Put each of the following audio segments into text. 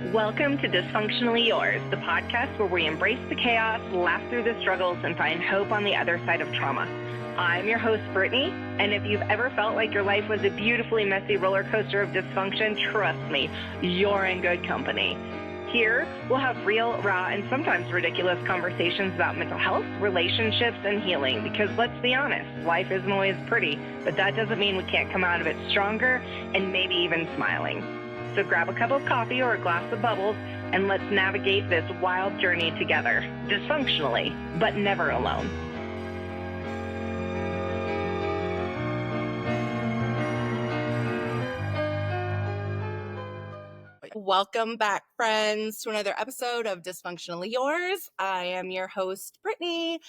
Welcome to Dysfunctionally Yours, the podcast where we embrace the chaos, laugh through the struggles, and find hope on the other side of trauma. I'm your host, Brittany, and if you've ever felt like your life was a beautifully messy roller coaster of dysfunction, trust me, you're in good company. Here, we'll have real, raw, and sometimes ridiculous conversations about mental health, relationships, and healing, because let's be honest, life isn't always pretty, but that doesn't mean we can't come out of it stronger and maybe even smiling. So grab a cup of coffee or a glass of bubbles, and let's navigate this wild journey together, dysfunctionally, but never alone. Welcome back, friends, to another episode of Dysfunctionally Yours. I am your host, Brittany,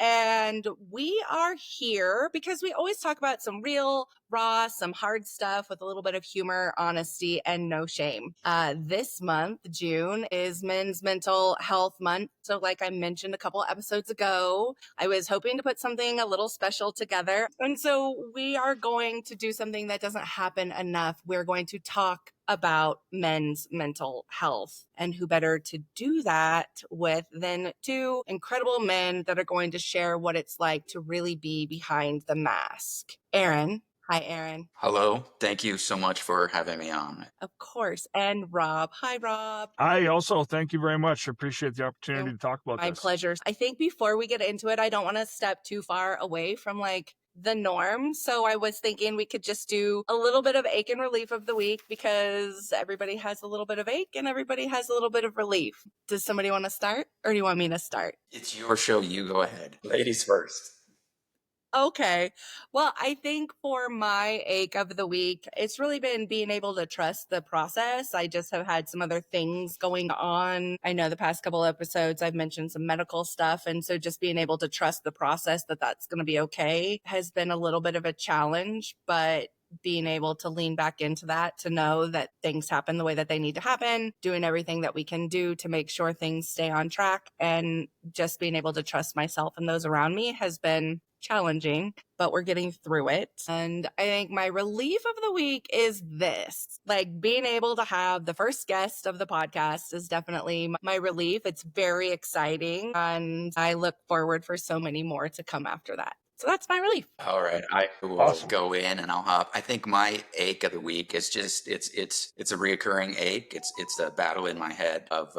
and we are here because we always talk about some real, raw, some hard stuff with a little bit of humor, honesty, and no shame. This month, June, is Men's Mental Health Month. So like I mentioned a couple episodes ago, I was hoping to put something a little special together. And so we are going to do something that doesn't happen enough. We're going to talk about men's mental health. And who better to do that with than two incredible men that are going to share what it's like to really be behind the mask. Aaron. Hi, Aaron. Hello. Thank you so much for having me on. Of course. And Rob. Hi, Rob. I also thank you very much. Appreciate the opportunity to talk about My this. pleasure. I think before we get into it, I don't want to step too far away from the norm. So I was thinking we could just do a little bit of ache and relief of the week because everybody has a little bit of ache and everybody has a little bit of relief. Does somebody want to start or do you want me to start? It's your show. You go ahead. Ladies first. Okay. Well, I think for my ache of the week, it's really been being able to trust the process. I just have had some other things going on. I know the past couple episodes I've mentioned some medical stuff. And so just being able to trust the process that that's going to be okay has been a little bit of a challenge, but being able to lean back into that, to know that things happen the way that they need to happen, doing everything that we can do to make sure things stay on track, and just being able to trust myself and those around me has been challenging, but we're getting through it. And I think my relief of the week is this, being able to have the first guest of the podcast is definitely my relief. It's very exciting and I look forward for so many more to come after that. So that's my relief. All right, I will go in and I'll hop. I think my ache of the week is just it's a reoccurring ache. It's a battle in my head of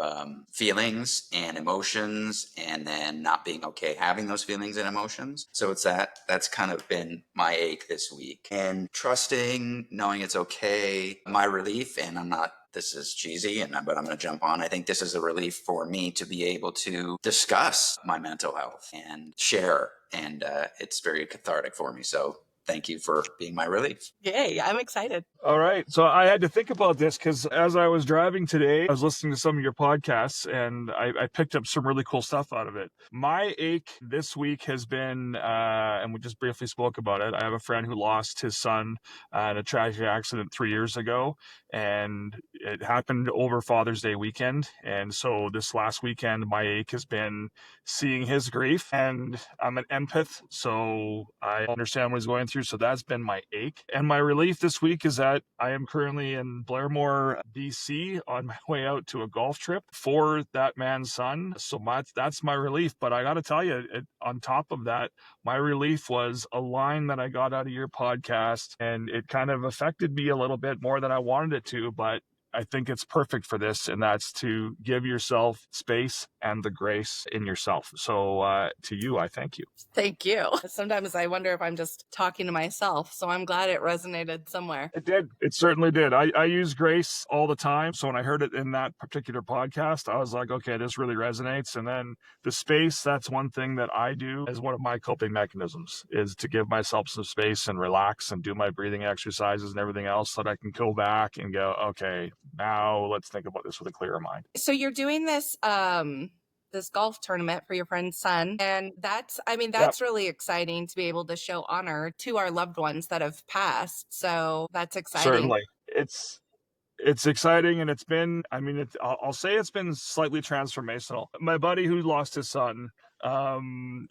feelings and emotions, and then not being okay having those feelings and emotions. So it's that's kind of been my ache this week, and trusting, knowing it's okay. My relief, and I'm not. This is cheesy, but I'm going to jump on. I think this is a relief for me to be able to discuss my mental health and share. And it's very cathartic for me. So thank you for being my relief. Yay, I'm excited. All right. So I had to think about this because as I was driving today, I was listening to some of your podcasts and I picked up some really cool stuff out of it. My ache this week has been, and we just briefly spoke about it, I have a friend who lost his son in a tragic accident 3 years ago, and it happened over Father's Day weekend. And so this last weekend, my ache has been seeing his grief, and I'm an empath, so I understand what he's going through. So that's been my ache. And my relief this week is that I am currently in Blairmore, BC, on my way out to a golf trip for that man's son. So that's my relief. But I got to tell you, on top of that, my relief was a line that I got out of your podcast, and it kind of affected me a little bit more than I wanted it to, but I think it's perfect for this, and that's to give yourself space and the grace in yourself. So to you, I thank you. Thank you. Sometimes I wonder if I'm just talking to myself, so I'm glad it resonated somewhere. It did. It certainly did. I use grace all the time. So when I heard it in that particular podcast, I was like, okay, this really resonates. And then the space, that's one thing that I do as one of my coping mechanisms, is to give myself some space and relax and do my breathing exercises and everything else so that I can go back and go, okay, now let's think about this with a clearer mind. So you're doing this golf tournament for your friend's son, and that's really exciting to be able to show honor to our loved ones that have passed. So that's exciting. Certainly. It's exciting, and it's been, I'll say it's been slightly transformational. My buddy who lost his son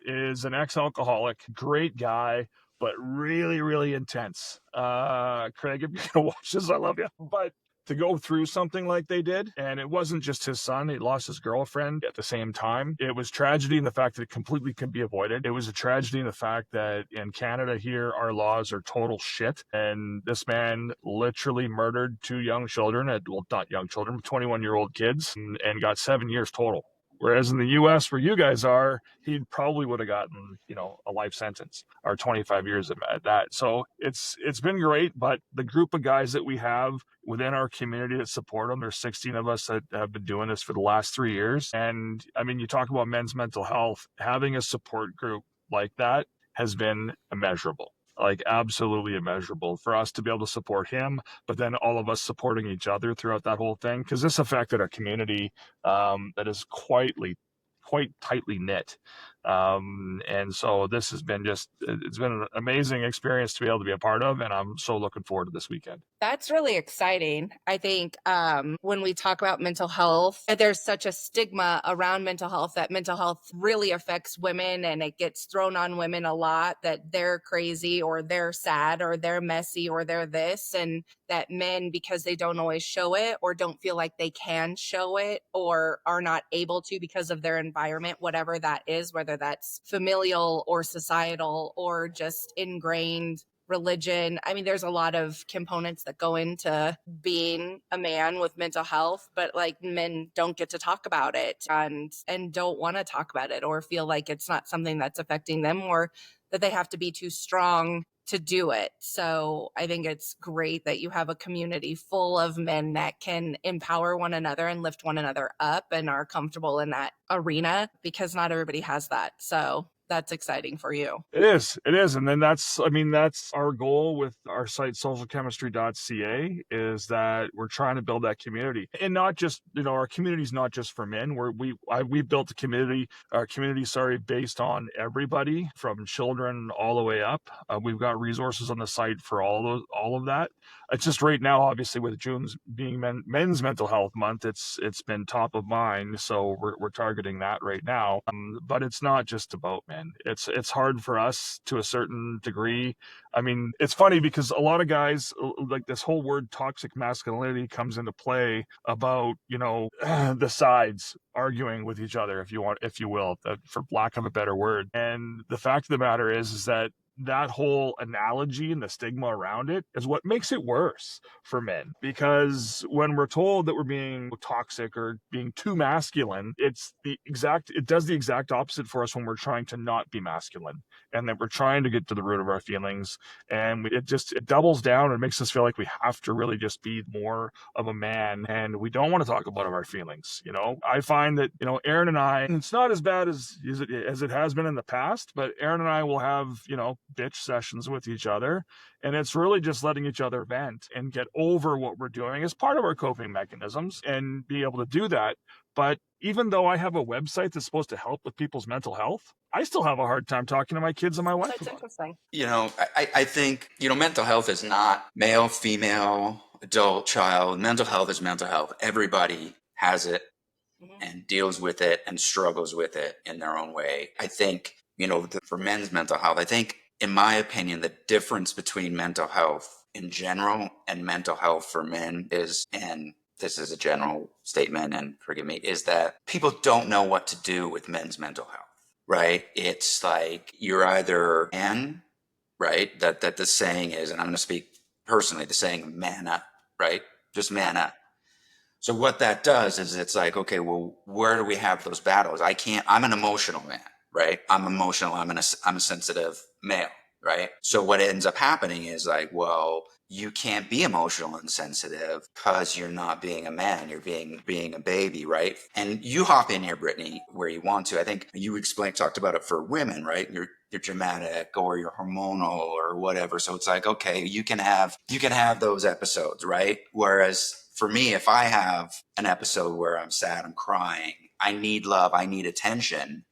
is an ex-alcoholic, great guy, but really, really intense. Craig, if you're going to watch this, I love you. But to go through something like they did. And it wasn't just his son. He lost his girlfriend at the same time. It was tragedy in the fact that it completely can be avoided. It was a tragedy in the fact that in Canada here, our laws are total shit. And this man literally murdered two young children, well, not young children, 21-year-old kids, and got 7 years total. Whereas in the U.S., where you guys are, he probably would have gotten, a life sentence or 25 years at that. So it's been great, but the group of guys that we have within our community that support him, there's 16 of us that have been doing this for the last 3 years. And I mean, you talk about men's mental health, having a support group like that has been immeasurable. Like absolutely immeasurable for us to be able to support him, but then all of us supporting each other throughout that whole thing. Because this affected our community that is quite tightly knit. And so this has been it's been an amazing experience to be able to be a part of. And I'm so looking forward to this weekend. That's really exciting. I think when we talk about mental health, there's such a stigma around mental health that mental health really affects women, and it gets thrown on women a lot that they're crazy or they're sad or they're messy or they're this, and that men, because they don't always show it or don't feel like they can show it or are not able to because of their environment, whatever that is, whether that's familial or societal or just ingrained religion. I mean, there's a lot of components that go into being a man with mental health, but like men don't get to talk about it and don't want to talk about it or feel like it's not something that's affecting them or that they have to be too strong to do it. So I think it's great that you have a community full of men that can empower one another and lift one another up and are comfortable in that arena, because not everybody has that. So that's exciting for you. It is. And then that's our goal with our site, socialchemistry.ca, is that we're trying to build that community. And not just, our community is not just for men. We built our community, based on everybody from children all the way up. We've got resources on the site for all of that. It's just right now, obviously, with June's being Men's Mental Health Month, it's been top of mind. So we're targeting that right now. But it's not just about men. It's hard for us to a certain degree. I mean, it's funny because a lot of guys, like this whole word toxic masculinity comes into play about, the sides arguing with each other, if you will, for lack of a better word. And the fact of the matter is that whole analogy and the stigma around it is what makes it worse for men. Because when we're told that we're being toxic or being too masculine, it does the exact opposite for us when we're trying to not be masculine, and that we're trying to get to the root of our feelings. And it doubles down and makes us feel like we have to really just be more of a man, and we don't want to talk about our feelings. I find that, Aaron and I, and it's not as bad as it has been in the past, but Aaron and I will have, bitch sessions with each other, and it's really just letting each other vent and get over what we're doing as part of our coping mechanisms and be able to do that. But even though I have a website that's supposed to help with people's mental health, I still have a hard time talking to my kids and my wife That's about interesting. I think, mental health is not male, female, adult, child. Mental health is mental health. Everybody has it and deals with it and struggles with it in their own way. I think, for men's mental health, I think, in my opinion, the difference between mental health in general and mental health for men is, and this is a general statement, and forgive me, is that people don't know what to do with men's mental health, right? It's like you're either man, right? That the saying is, and I'm going to speak personally, the saying, man up, right? Just man up. So what that does is it's like, okay, well, where do we have those battles? I'm an emotional man, right? I'm emotional. I'm a sensitive male, right? So what ends up happening is like, well, you can't be emotional and sensitive because you're not being a man. You're being a baby, right? And you hop in here, Brittany, where you want to. I think you talked about it for women, right? You're dramatic or you're hormonal or whatever. So it's like, okay, you can have those episodes, right? Whereas for me, if I have an episode where I'm sad, I'm crying, I need love, I need attention,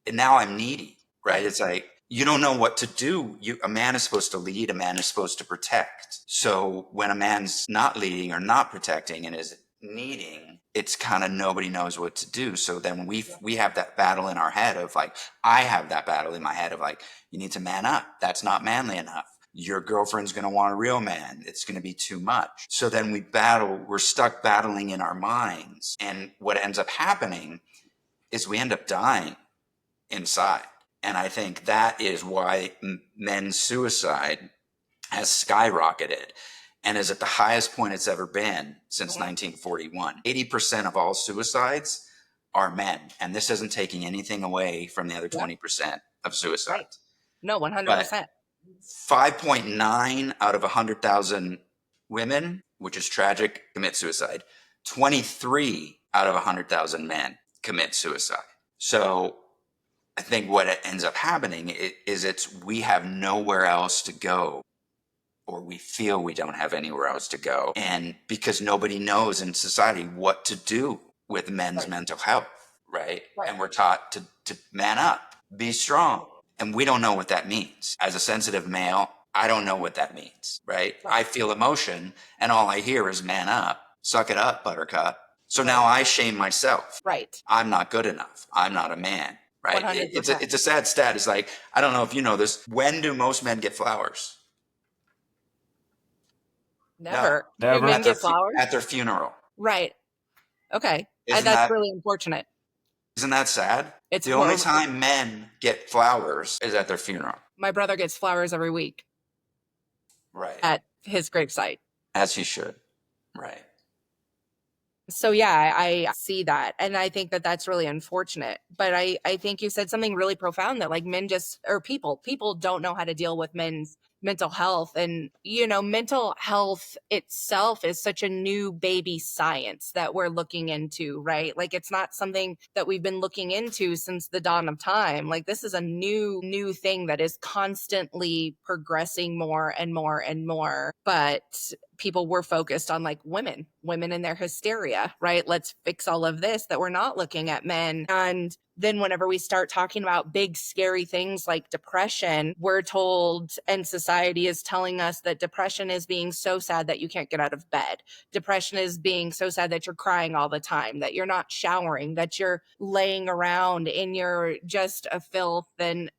and now I'm needy, right? It's like, you don't know what to do. A man is supposed to lead, a man is supposed to protect. So when a man's not leading or not protecting and is needing, it's kind of nobody knows what to do. So then we have that battle in our head of like, I have that battle in my head of like, you need to man up. That's not manly enough. Your girlfriend's going to want a real man. It's going to be too much. So then we're stuck battling in our minds. And what ends up happening is we end up dying inside. And I think that is why men's suicide has skyrocketed and is at the highest point it's ever been since 1941. 80% of all suicides are men. And this isn't taking anything away from the other 20% of suicides. Right. No, 100%. But 5.9 out of 100,000 women, which is tragic, commit suicide. 23 out of 100,000 men commit suicide. So I think what ends up happening is we have nowhere else to go, or we feel we don't have anywhere else to go. And because nobody knows in society what to do with men's mental health, right? And we're taught to man up, be strong. And we don't know what that means. As a sensitive male, I don't know what that means, right? I feel emotion and all I hear is man up, suck it up, buttercup. So now I shame myself. Right. I'm not good enough. I'm not a man, right? 100%. It's a sad stat. It's like, I don't know if you know this. When do most men get flowers? Never. No, never. Do men get flowers? At their funeral. Right. Okay. Isn't That's that really unfortunate. Isn't that sad? It's the horrible. only time men get flowers is at their funeral. My brother gets flowers every week. Right. At his gravesite. As he should. Right. So yeah, I see that. And I think that that's really unfortunate. But I think you said something really profound that like men people don't know how to deal with men's mental health. And, mental health itself is such a new baby science that we're looking into, right? Like it's not something that we've been looking into since the dawn of time. Like this is a new thing that is constantly progressing more and more and more. But people were focused on like women and their hysteria, right? Let's fix all of this, that we're not looking at men. And then whenever we start talking about big, scary things like depression, we're told, and society is telling us that depression is being so sad that you can't get out of bed. Depression is being so sad that you're crying all the time, that you're not showering, that you're laying around in your just a filth and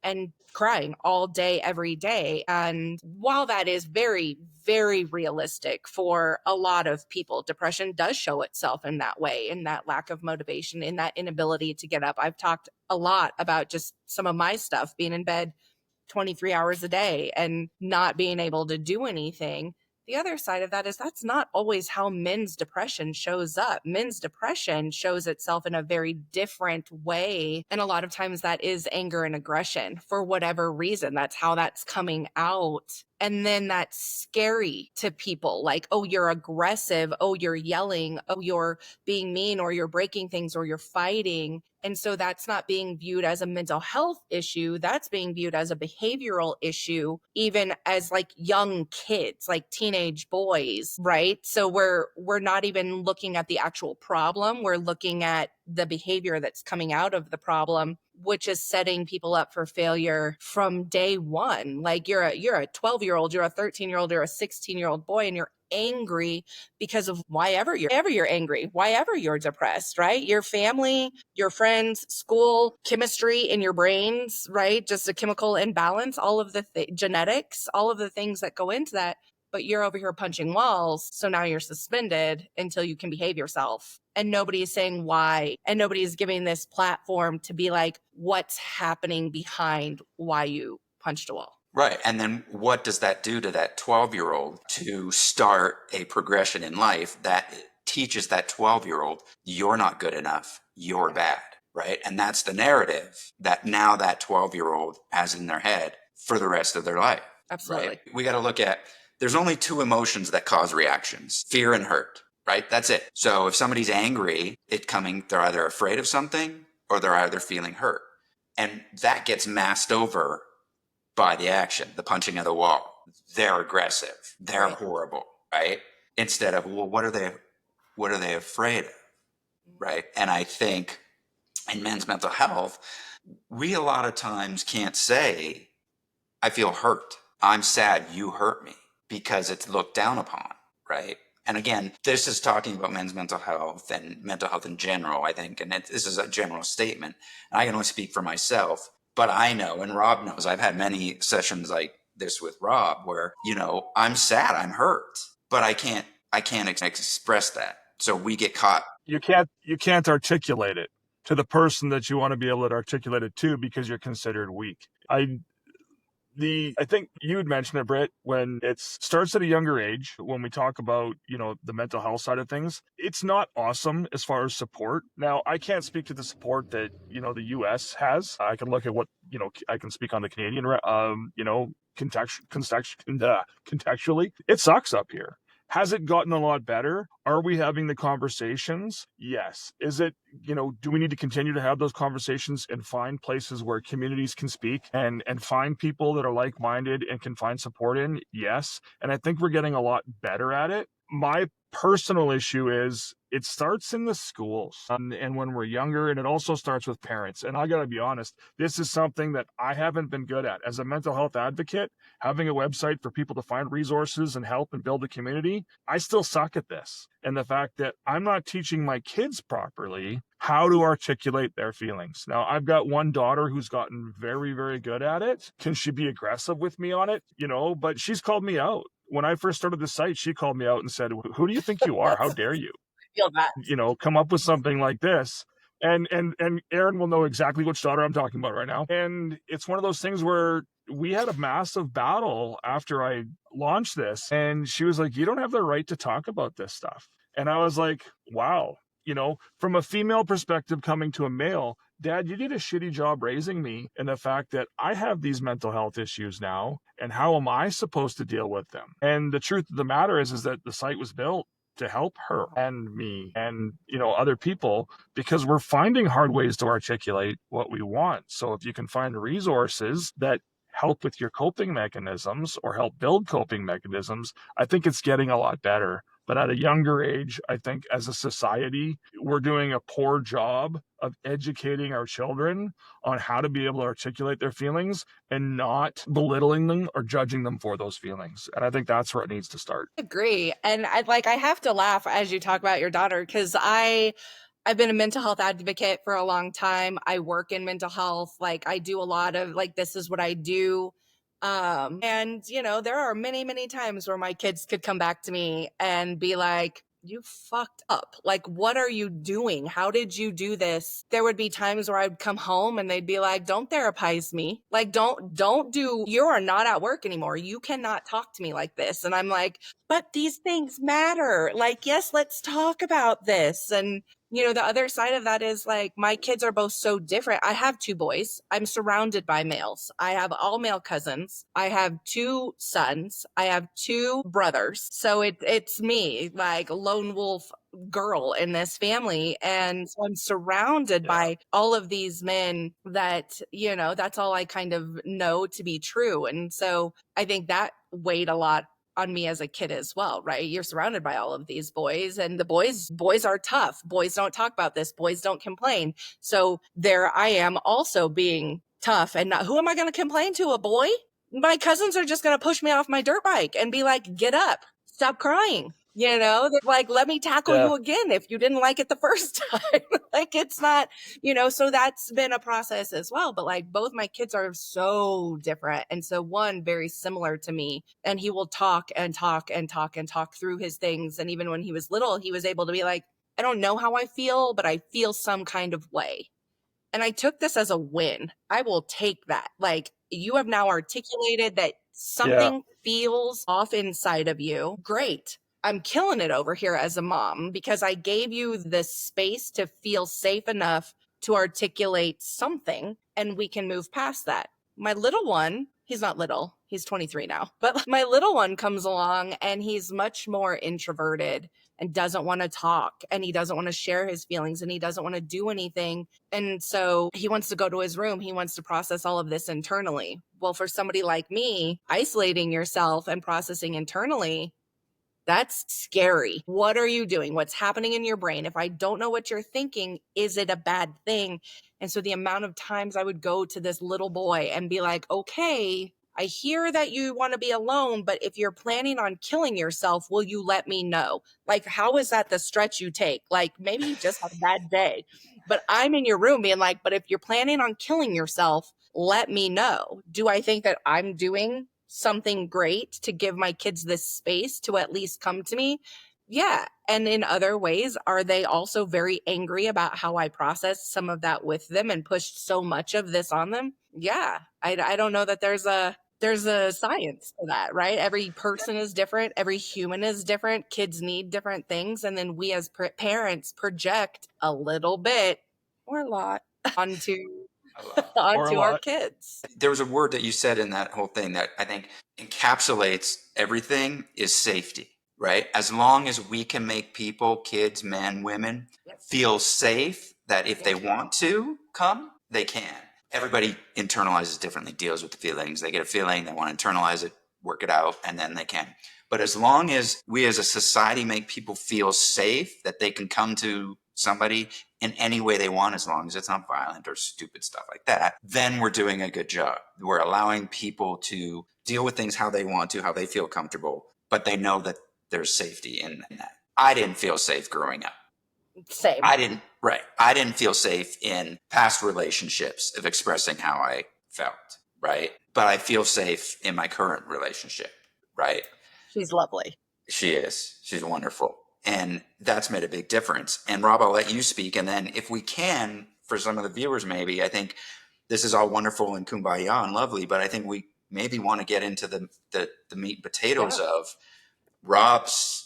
crying all day, every day. And while that is very, very realistic for a lot of people, depression does show itself in that way, in that lack of motivation, in that inability to get up. I've talked a lot about just some of my stuff, being in bed 23 hours a day and not being able to do anything. The other side of that is that's not always how men's depression shows up. Men's depression shows itself in a very different way. And a lot of times that is anger and aggression for whatever reason. That's how that's coming out. And then that's scary to people, like, oh, you're aggressive. Oh, you're yelling. Oh, you're being mean, or you're breaking things, or you're fighting. And so that's not being viewed as a mental health issue. That's being viewed as a behavioral issue, even as like young kids, like teenage boys, right? So we're not even looking at the actual problem. We're looking at the behavior that's coming out of the problem, which is setting people up for failure from day one. Like you're a 12-year-old, you're a 13-year-old, you're a 16-year-old boy, and you're angry because of why ever you're angry, why ever you're depressed, right? Your family, your friends, school, chemistry in your brains, right? Just a chemical imbalance, all of the genetics, all of the things that go into that. But you're over here punching walls. So now you're suspended until you can behave yourself. And nobody is saying why. And nobody is giving this platform to be like, what's happening behind why you punched a wall. Right. And then what does that do to that 12-year-old to start a progression in life that teaches that 12-year-old, you're not good enough, you're bad, right? And that's the narrative that now that 12-year-old has in their head for the rest of their life. Absolutely. Right? We got to look at, there's only two emotions that cause reactions, fear and hurt, right? That's it. So if somebody's angry, they're either afraid of something or they're either feeling hurt. And that gets masked over by the action, the punching of the wall. They're aggressive. They're horrible, right? Instead of, well, what are they afraid of, right? And I think in men's mental health, we a lot of times can't say, I feel hurt. I'm sad. You hurt me, because it's looked down upon, right? And again, this is talking about men's mental health and mental health in general, I think. And this is a general statement. And I can only speak for myself. But I know, and Rob knows, I've had many sessions like this with Rob, where, I'm sad, I'm hurt, but I can't express that. So we get caught. You can't articulate it to the person that you want to be able to articulate it to, because you're considered weak. I think you had mentioned it, Britt, when it starts at a younger age, when we talk about, the mental health side of things, it's not awesome as far as support. Now, I can't speak to the support that, the US has. I can look at what, I can speak on the Canadian, contextually, it sucks up here. Has it gotten a lot better? Are we having the conversations? Yes. Is it, do we need to continue to have those conversations and find places where communities can speak and find people that are like-minded and can find support in? Yes. And I think we're getting a lot better at it. My personal issue is it starts in the schools and when we're younger, and it also starts with parents. And I got to be honest, this is something that I haven't been good at. As a mental health advocate, having a website for people to find resources and help and build a community, I still suck at this. And the fact that I'm not teaching my kids properly how to articulate their feelings. Now, I've got one daughter who's gotten very, very good at it. Can she be aggressive with me on it? But she's called me out. When I first started the site, she called me out and said, "Who do you think you are? How dare you? Feel that. Come up with something like this." And Aaron will know exactly which daughter I'm talking about right now. And it's one of those things where we had a massive battle after I launched this. And she was like, "You don't have the right to talk about this stuff." And I was like, wow, from a female perspective coming to a male, Dad, you did a shitty job raising me, and the fact that I have these mental health issues now, and how am I supposed to deal with them? And the truth of the matter is that the site was built to help her and me and, other people, because we're finding hard ways to articulate what we want. So if you can find resources that help with your coping mechanisms or help build coping mechanisms, I think it's getting a lot better. But at a younger age, I think as a society, we're doing a poor job of educating our children on how to be able to articulate their feelings and not belittling them or judging them for those feelings. And I think that's where it needs to start. I agree. And I have to laugh as you talk about your daughter, because I've been a mental health advocate for a long time. I work in mental health. I do a lot of this is what I do. And there are many, many times where my kids could come back to me and be like, "You fucked up. What are you doing? How did you do this?" There would be times where I'd come home and they'd be like, "Don't therapize me. You are not at work anymore. You cannot talk to me like this." And I'm like, "But these things matter. Yes, let's talk about this." And the other side of that is my kids are both so different. I have 2 boys. I'm surrounded by males. I have all male cousins. I have 2 sons. I have 2 brothers. So it's me, lone wolf girl in this family. And so I'm surrounded by all of these men that, that's all I kind of know to be true. And so I think that weighed a lot on me as a kid as well, right? You're surrounded by all of these boys, and the boys are tough. Boys don't talk about this. Boys don't complain. So there I am also being tough, and who am I going to complain to? A boy? My cousins are just going to push me off my dirt bike and be like, "Get up, stop crying." They're like, "Let me tackle you again if you didn't like it the first time." It's not, so that's been a process as well. But both my kids are so different. And so one very similar to me, and he will talk and talk and talk and talk through his things. And even when he was little, he was able to be like, "I don't know how I feel, but I feel some kind of way." And I took this as a win. I will take that. You have now articulated that something feels off inside of you. Great. I'm killing it over here as a mom, because I gave you the space to feel safe enough to articulate something, and we can move past that. My little one, he's not little, he's 23 now, but my little one comes along and he's much more introverted and doesn't want to talk, and he doesn't want to share his feelings, and he doesn't want to do anything. And so he wants to go to his room. He wants to process all of this internally. Well, for somebody like me, isolating yourself and processing internally, that's scary. What are you doing? What's happening in your brain? If I don't know what you're thinking, is it a bad thing? And so the amount of times I would go to this little boy and be like, "Okay, I hear that you want to be alone, but if you're planning on killing yourself, will you let me know?" How is that the stretch you take? Maybe you just had a bad day, but I'm in your room being like, "But if you're planning on killing yourself, let me know." Do I think that I'm doing something great to give my kids this space to at least come to me? Yeah. And in other ways, are they also very angry about how I processed some of that with them and pushed so much of this on them? Yeah. I don't know that there's a science to that, right? Every person is different. Every human is different. Kids need different things. And then we as parents project a little bit or a lot onto our kids. There was a word that you said in that whole thing that I think encapsulates everything is safety, right? As long as we can make people, kids, men, women, feel safe that if they want to come, they can. Everybody internalizes differently, deals with the feelings. They get a feeling, they want to internalize it, work it out, and then they can. But as long as we as a society make people feel safe that they can come to somebody in any way they want, as long as it's not violent or stupid stuff like that, then we're doing a good job. We're allowing people to deal with things how they want to, how they feel comfortable, but they know that there's safety in that. I didn't feel safe growing up. Same. I didn't feel safe in past relationships of expressing how I felt, right? But I feel safe in my current relationship, right? She's lovely. She is. She's wonderful. And that's made a big difference. And Rob, I'll let you speak. And then if we can, for some of the viewers, maybe, I think this is all wonderful and kumbaya and lovely, but I think we maybe want to get into the meat and potatoes of Rob's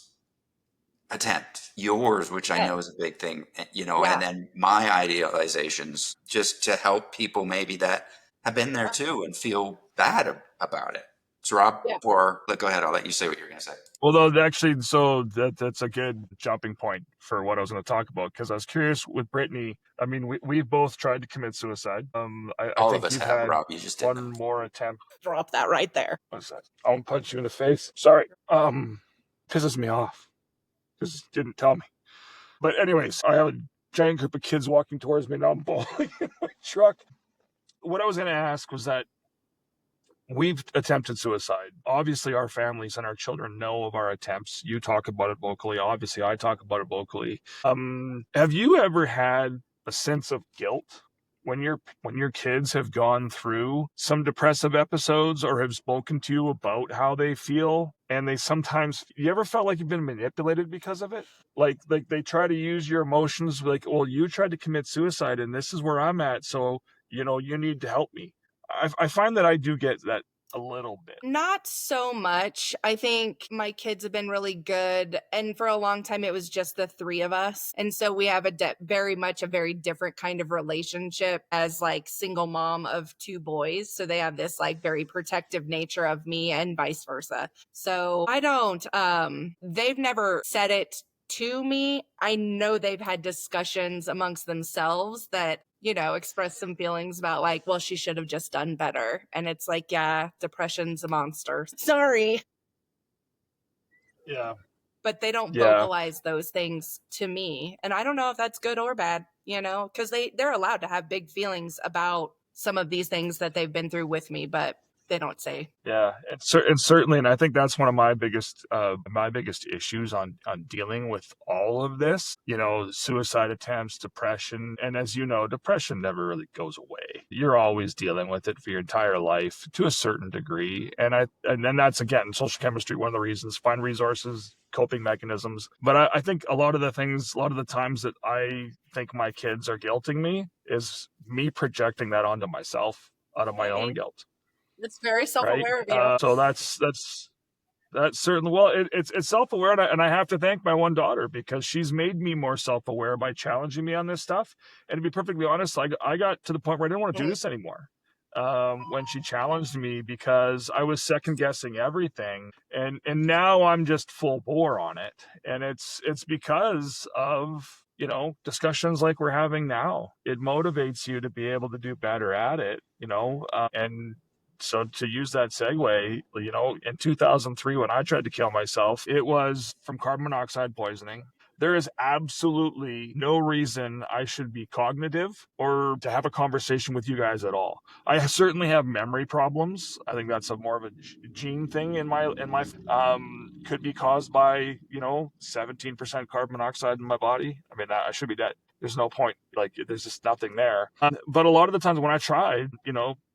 attempt, yours, which I know is a big thing, and then my idealizations, just to help people maybe that have been there too and feel bad about it. So Rob, go ahead, I'll let you say what you're going to say. Well, though, actually, so that's a good jumping point for what I was going to talk about, because I was curious with Brittany. I mean, we've both tried to commit suicide. I All think of us you've have, had Rob. You just did one more attempt. Drop that right there. What's that? I'll punch you in the face. Sorry. Pisses me off. Just didn't tell me. But anyways, I have a giant group of kids walking towards me now. I'm bawling in my truck. What I was going to ask was that we've attempted suicide. Obviously, our families and our children know of our attempts. You talk about it vocally. Obviously, I talk about it vocally. Have you ever had a sense of guilt when your kids have gone through some depressive episodes or have spoken to you about how they feel, and they sometimes, you ever felt like you've been manipulated because of it? Like they try to use your emotions, like, well, you tried to commit suicide and this is where I'm at, so you need to help me. I find that I do get that a little bit. Not so much. I think my kids have been really good. And for a long time, it was just the three of us. And so we have very much a very different kind of relationship as like single mom of two boys. So they have this like very protective nature of me and vice versa. So I don't, they've never said it to me. I know they've had discussions amongst themselves that express some feelings about like, well, she should have just done better. And it's like, yeah, depression's a monster. Sorry. Yeah. But they don't vocalize those things to me. And I don't know if that's good or bad, because they're allowed to have big feelings about some of these things that they've been through with me, but they don't say. Yeah, and certainly, and I think that's one of my biggest issues on dealing with all of this. Suicide attempts, depression, and as you know, depression never really goes away. You're always dealing with it for your entire life to a certain degree, and then that's again social chemistry. One of the reasons, find resources, coping mechanisms. But I think a lot of the times that I think my kids are guilting me is me projecting that onto myself out of my own guilt. It's very self-aware of you. So that's certainly, well, it's self-aware, and I have to thank my one daughter because she's made me more self-aware by challenging me on this stuff. And to be perfectly honest, I got to the point where I didn't want to do this anymore. When she challenged me, because I was second guessing everything, and now I'm just full bore on it, and it's because of discussions like we're having now. It motivates you to be able to do better at it, and so to use that segue, in 2003, when I tried to kill myself, it was from carbon monoxide poisoning. There is absolutely no reason I should be cognitive or to have a conversation with you guys at all. I certainly have memory problems. I think that's more of a gene thing in my could be caused by 17% carbon monoxide in my body. I mean, I should be dead. There's no point. Like, there's just nothing there. But a lot of the times when I tried,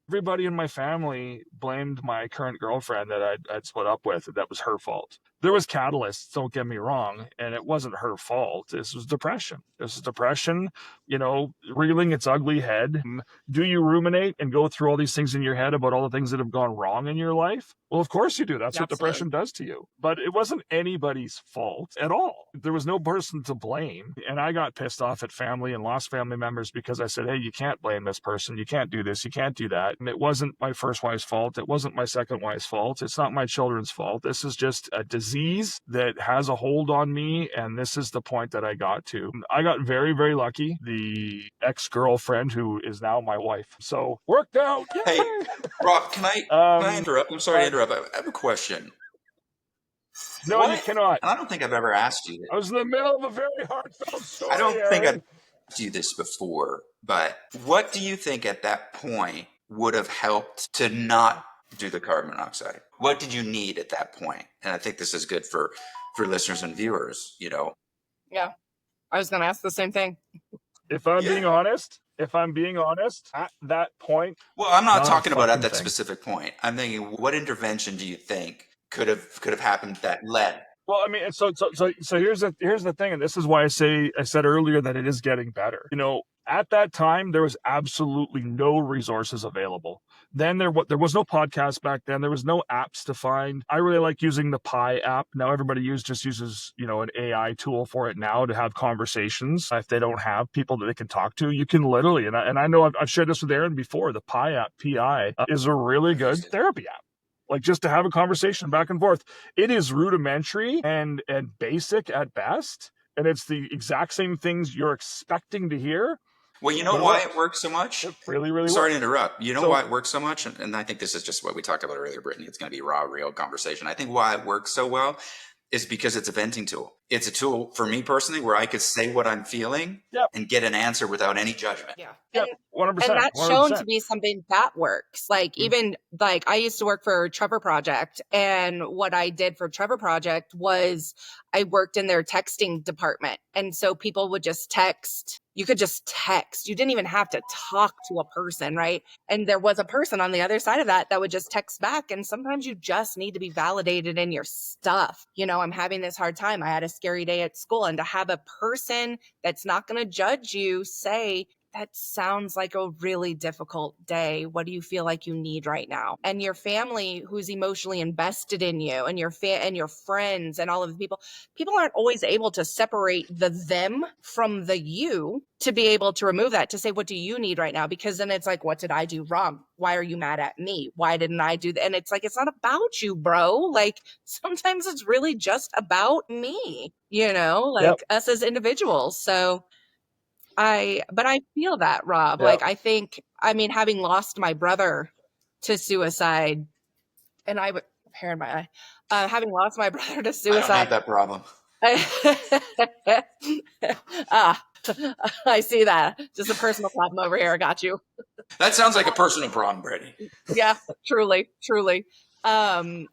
Everybody in my family blamed my current girlfriend that I'd split up with. That was her fault. There was catalysts, don't get me wrong, and it wasn't her fault. This was depression. Reeling its ugly head. Do you ruminate and go through all these things in your head about all the things that have gone wrong in your life? Well, of course you do. That's what depression does to you. But it wasn't anybody's fault at all. There was no person to blame. And I got pissed off at family and lost family members because I said, hey, you can't blame this person. You can't do this. You can't do that. And it wasn't my first wife's fault. It wasn't my second wife's fault. It's not my children's fault. This is just a disease that has a hold on me. And this is the point that I got to. I got very, very lucky. The ex-girlfriend who is now my wife. So worked out. Hey, Rob, can I interrupt? I'm sorry to interrupt. I have a question. No, you cannot. And I don't think I've ever asked you this. I was in the middle of a very heartfelt story. I don't think I've asked you this before, but what do you think at that point would have helped to not do the carbon monoxide? What did you need at that point? And I think this is good for listeners and viewers, Yeah, I was going to ask the same thing. If I'm being honest, at that point. Well, I'm not talking about at that specific point. I'm thinking, what intervention do you think could have happened that led? Well, I mean, so here's the thing, and this is why I said earlier that it is getting better. At that time, there was absolutely no resources available. Then there was no podcast back then. There was no apps to find. I really like using the Pi app. Now everybody just uses, an AI tool for it now to have conversations. If they don't have people that they can talk to, you can literally, and I know I've shared this with Aaron before, the Pi app, PI, is a really good therapy app. Like just to have a conversation back and forth. It is rudimentary and basic at best. And it's the exact same things you're expecting to hear. Well, you know why it works so much? It really, really Sorry works. to interrupt. You know why it works so much? And I think this is just what we talked about earlier, Brittany. It's going to be raw, real conversation. I think why it works so well is because it's a venting tool. It's a tool for me personally where I could say what I'm feeling and get an answer without any judgment. Yeah. 100%. And that's 100%. shown to be something that works. Like even like I used to work for Trevor Project, and what I did for Trevor Project was I worked in their texting department. And so people would just text. You could just text. You didn't even have to talk to a person, right? And there was a person on the other side of that would just text back. And sometimes you just need to be validated in your stuff. I'm having this hard time. I had a scary day at school, and to have a person that's not going to judge you say, that sounds like a really difficult day. What do you feel like you need right now? And your family who's emotionally invested in you, and your and your friends and all of the people aren't always able to separate the them from the you to be able to remove that, to say, what do you need right now? Because then it's like, what did I do wrong? Why are you mad at me? Why didn't I do that? And it's like, it's not about you, bro. Like sometimes it's really just about me, us as individuals. So but I feel that, Rob. Like, I think, having lost my brother to suicide, and hair in my eye, having lost my brother to suicide. I don't have that problem. I see that. Just a personal problem over here. I got you. That sounds like a personal problem, Brittany. Yeah, truly. And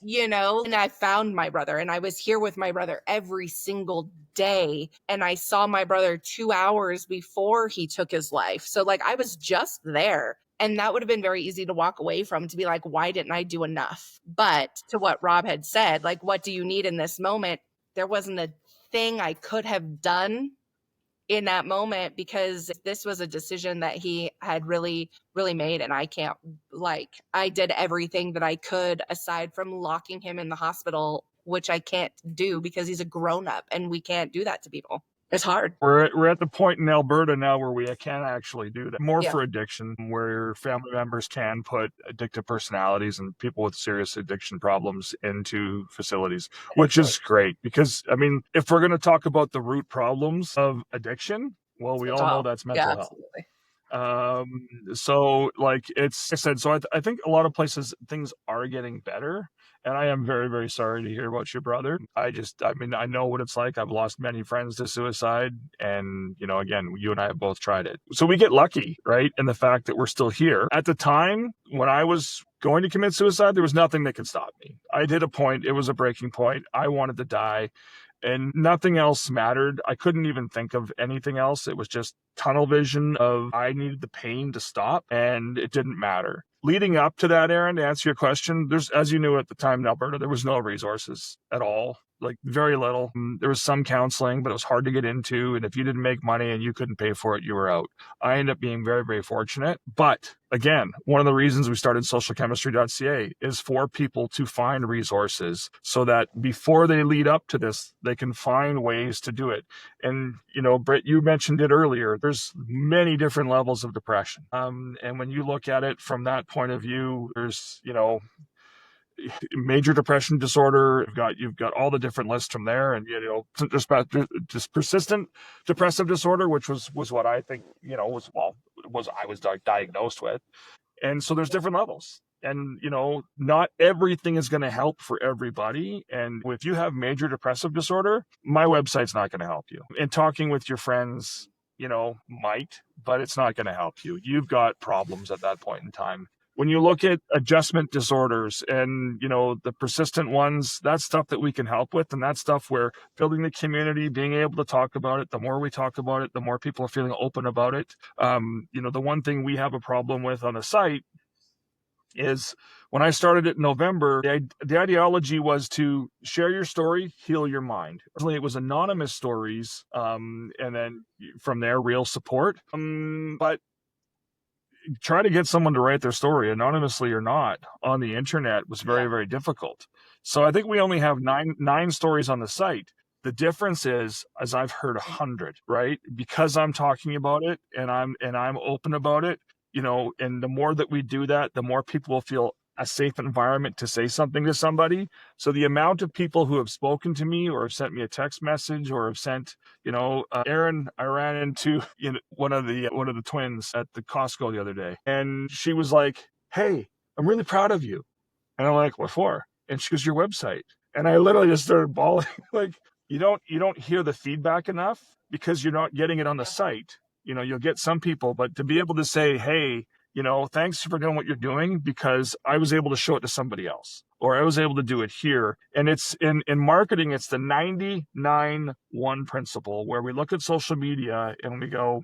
I found my brother, and I was here with my brother every single day. And I saw my brother 2 hours before he took his life. So like I was just there. And that would have been very easy to walk away from, to be like, why didn't I do enough? But to what Rob had said, like, what do you need in this moment? There wasn't a thing I could have done in that moment, because this was a decision that he had really, really made. And I did everything that I could aside from locking him in the hospital, which I can't do because he's a grown up, and we can't do that to people. It's hard. We're at the point in Alberta now where we can actually do that. More for addiction, where family members can put addictive personalities and people with serious addiction problems into facilities, which is great. Because, if we're going to talk about the root problems of addiction, well, we all know that's mental health. Absolutely. So like it's, I said, so I think a lot of places things are getting better, and I am very, very sorry to hear about your brother. I know what it's like. I've lost many friends to suicide, and again, you and I have both tried it. So we get lucky, right? In the fact that we're still here. At the time when I was going to commit suicide, there was nothing that could stop me. I hit a point. It was a breaking point. I wanted to die. and nothing else mattered. I couldn't even think of anything else. It was just tunnel vision of I needed the pain to stop, and it didn't matter. Leading up to that, Aaron, to answer your question, there's, as you knew at the time in Alberta, there was no resources at all. Like very little. There was some counseling, but it was hard to get into. And if you didn't make money and you couldn't pay for it, you were out. I ended up being very, very fortunate. But again, one of the reasons we started socialchemistry.ca is for people to find resources so that before they lead up to this, they can find ways to do it. And, you know, Britt, you mentioned it earlier. There's many different levels of depression. And when you look at it from that point of view, there's, you know, major depression disorder. You've got all the different lists from there, and you know, just persistent depressive disorder, which was what I think, you know, I was diagnosed with. And so there's different levels, and you know, not everything is going to help for everybody. And if you have major depressive disorder, my website's not going to help you. And talking with your friends, you know, might, but it's not going to help you. You've got problems at that point in time. When you look at adjustment disorders and, you know, the persistent ones, that's stuff that we can help with. And that's stuff where building the community, being able to talk about it, the more we talk about it, the more people are feeling open about it. You know, the one thing we have a problem with on the site is when I started it in November, the ideology was to share your story, heal your mind. It was anonymous stories, and then from there, real support. But try to get someone to write their story, anonymously or not, on the internet was very, very difficult. So I think we only have nine stories on the site. The difference is I've heard 100, right? Because I'm talking about it and I'm open about it, you know, and the more that we do that, the more people will feel a safe environment to say something to somebody. So the amount of people who have spoken to me or have sent me a text message or have sent, you know, Aaron, I ran into one of the twins at the Costco the other day, and she was like, "Hey, I'm really proud of you." And I'm like, "What for?" And she goes, "Your website." And I literally just started bawling. Like, you don't hear the feedback enough because you're not getting it on the site. You know, you'll get some people, but to be able to say, "Hey, you know, thanks for doing what you're doing because I was able to show it to somebody else, or I was able to do it here." And it's in marketing, it's the 99-1 principle, where we look at social media and we go,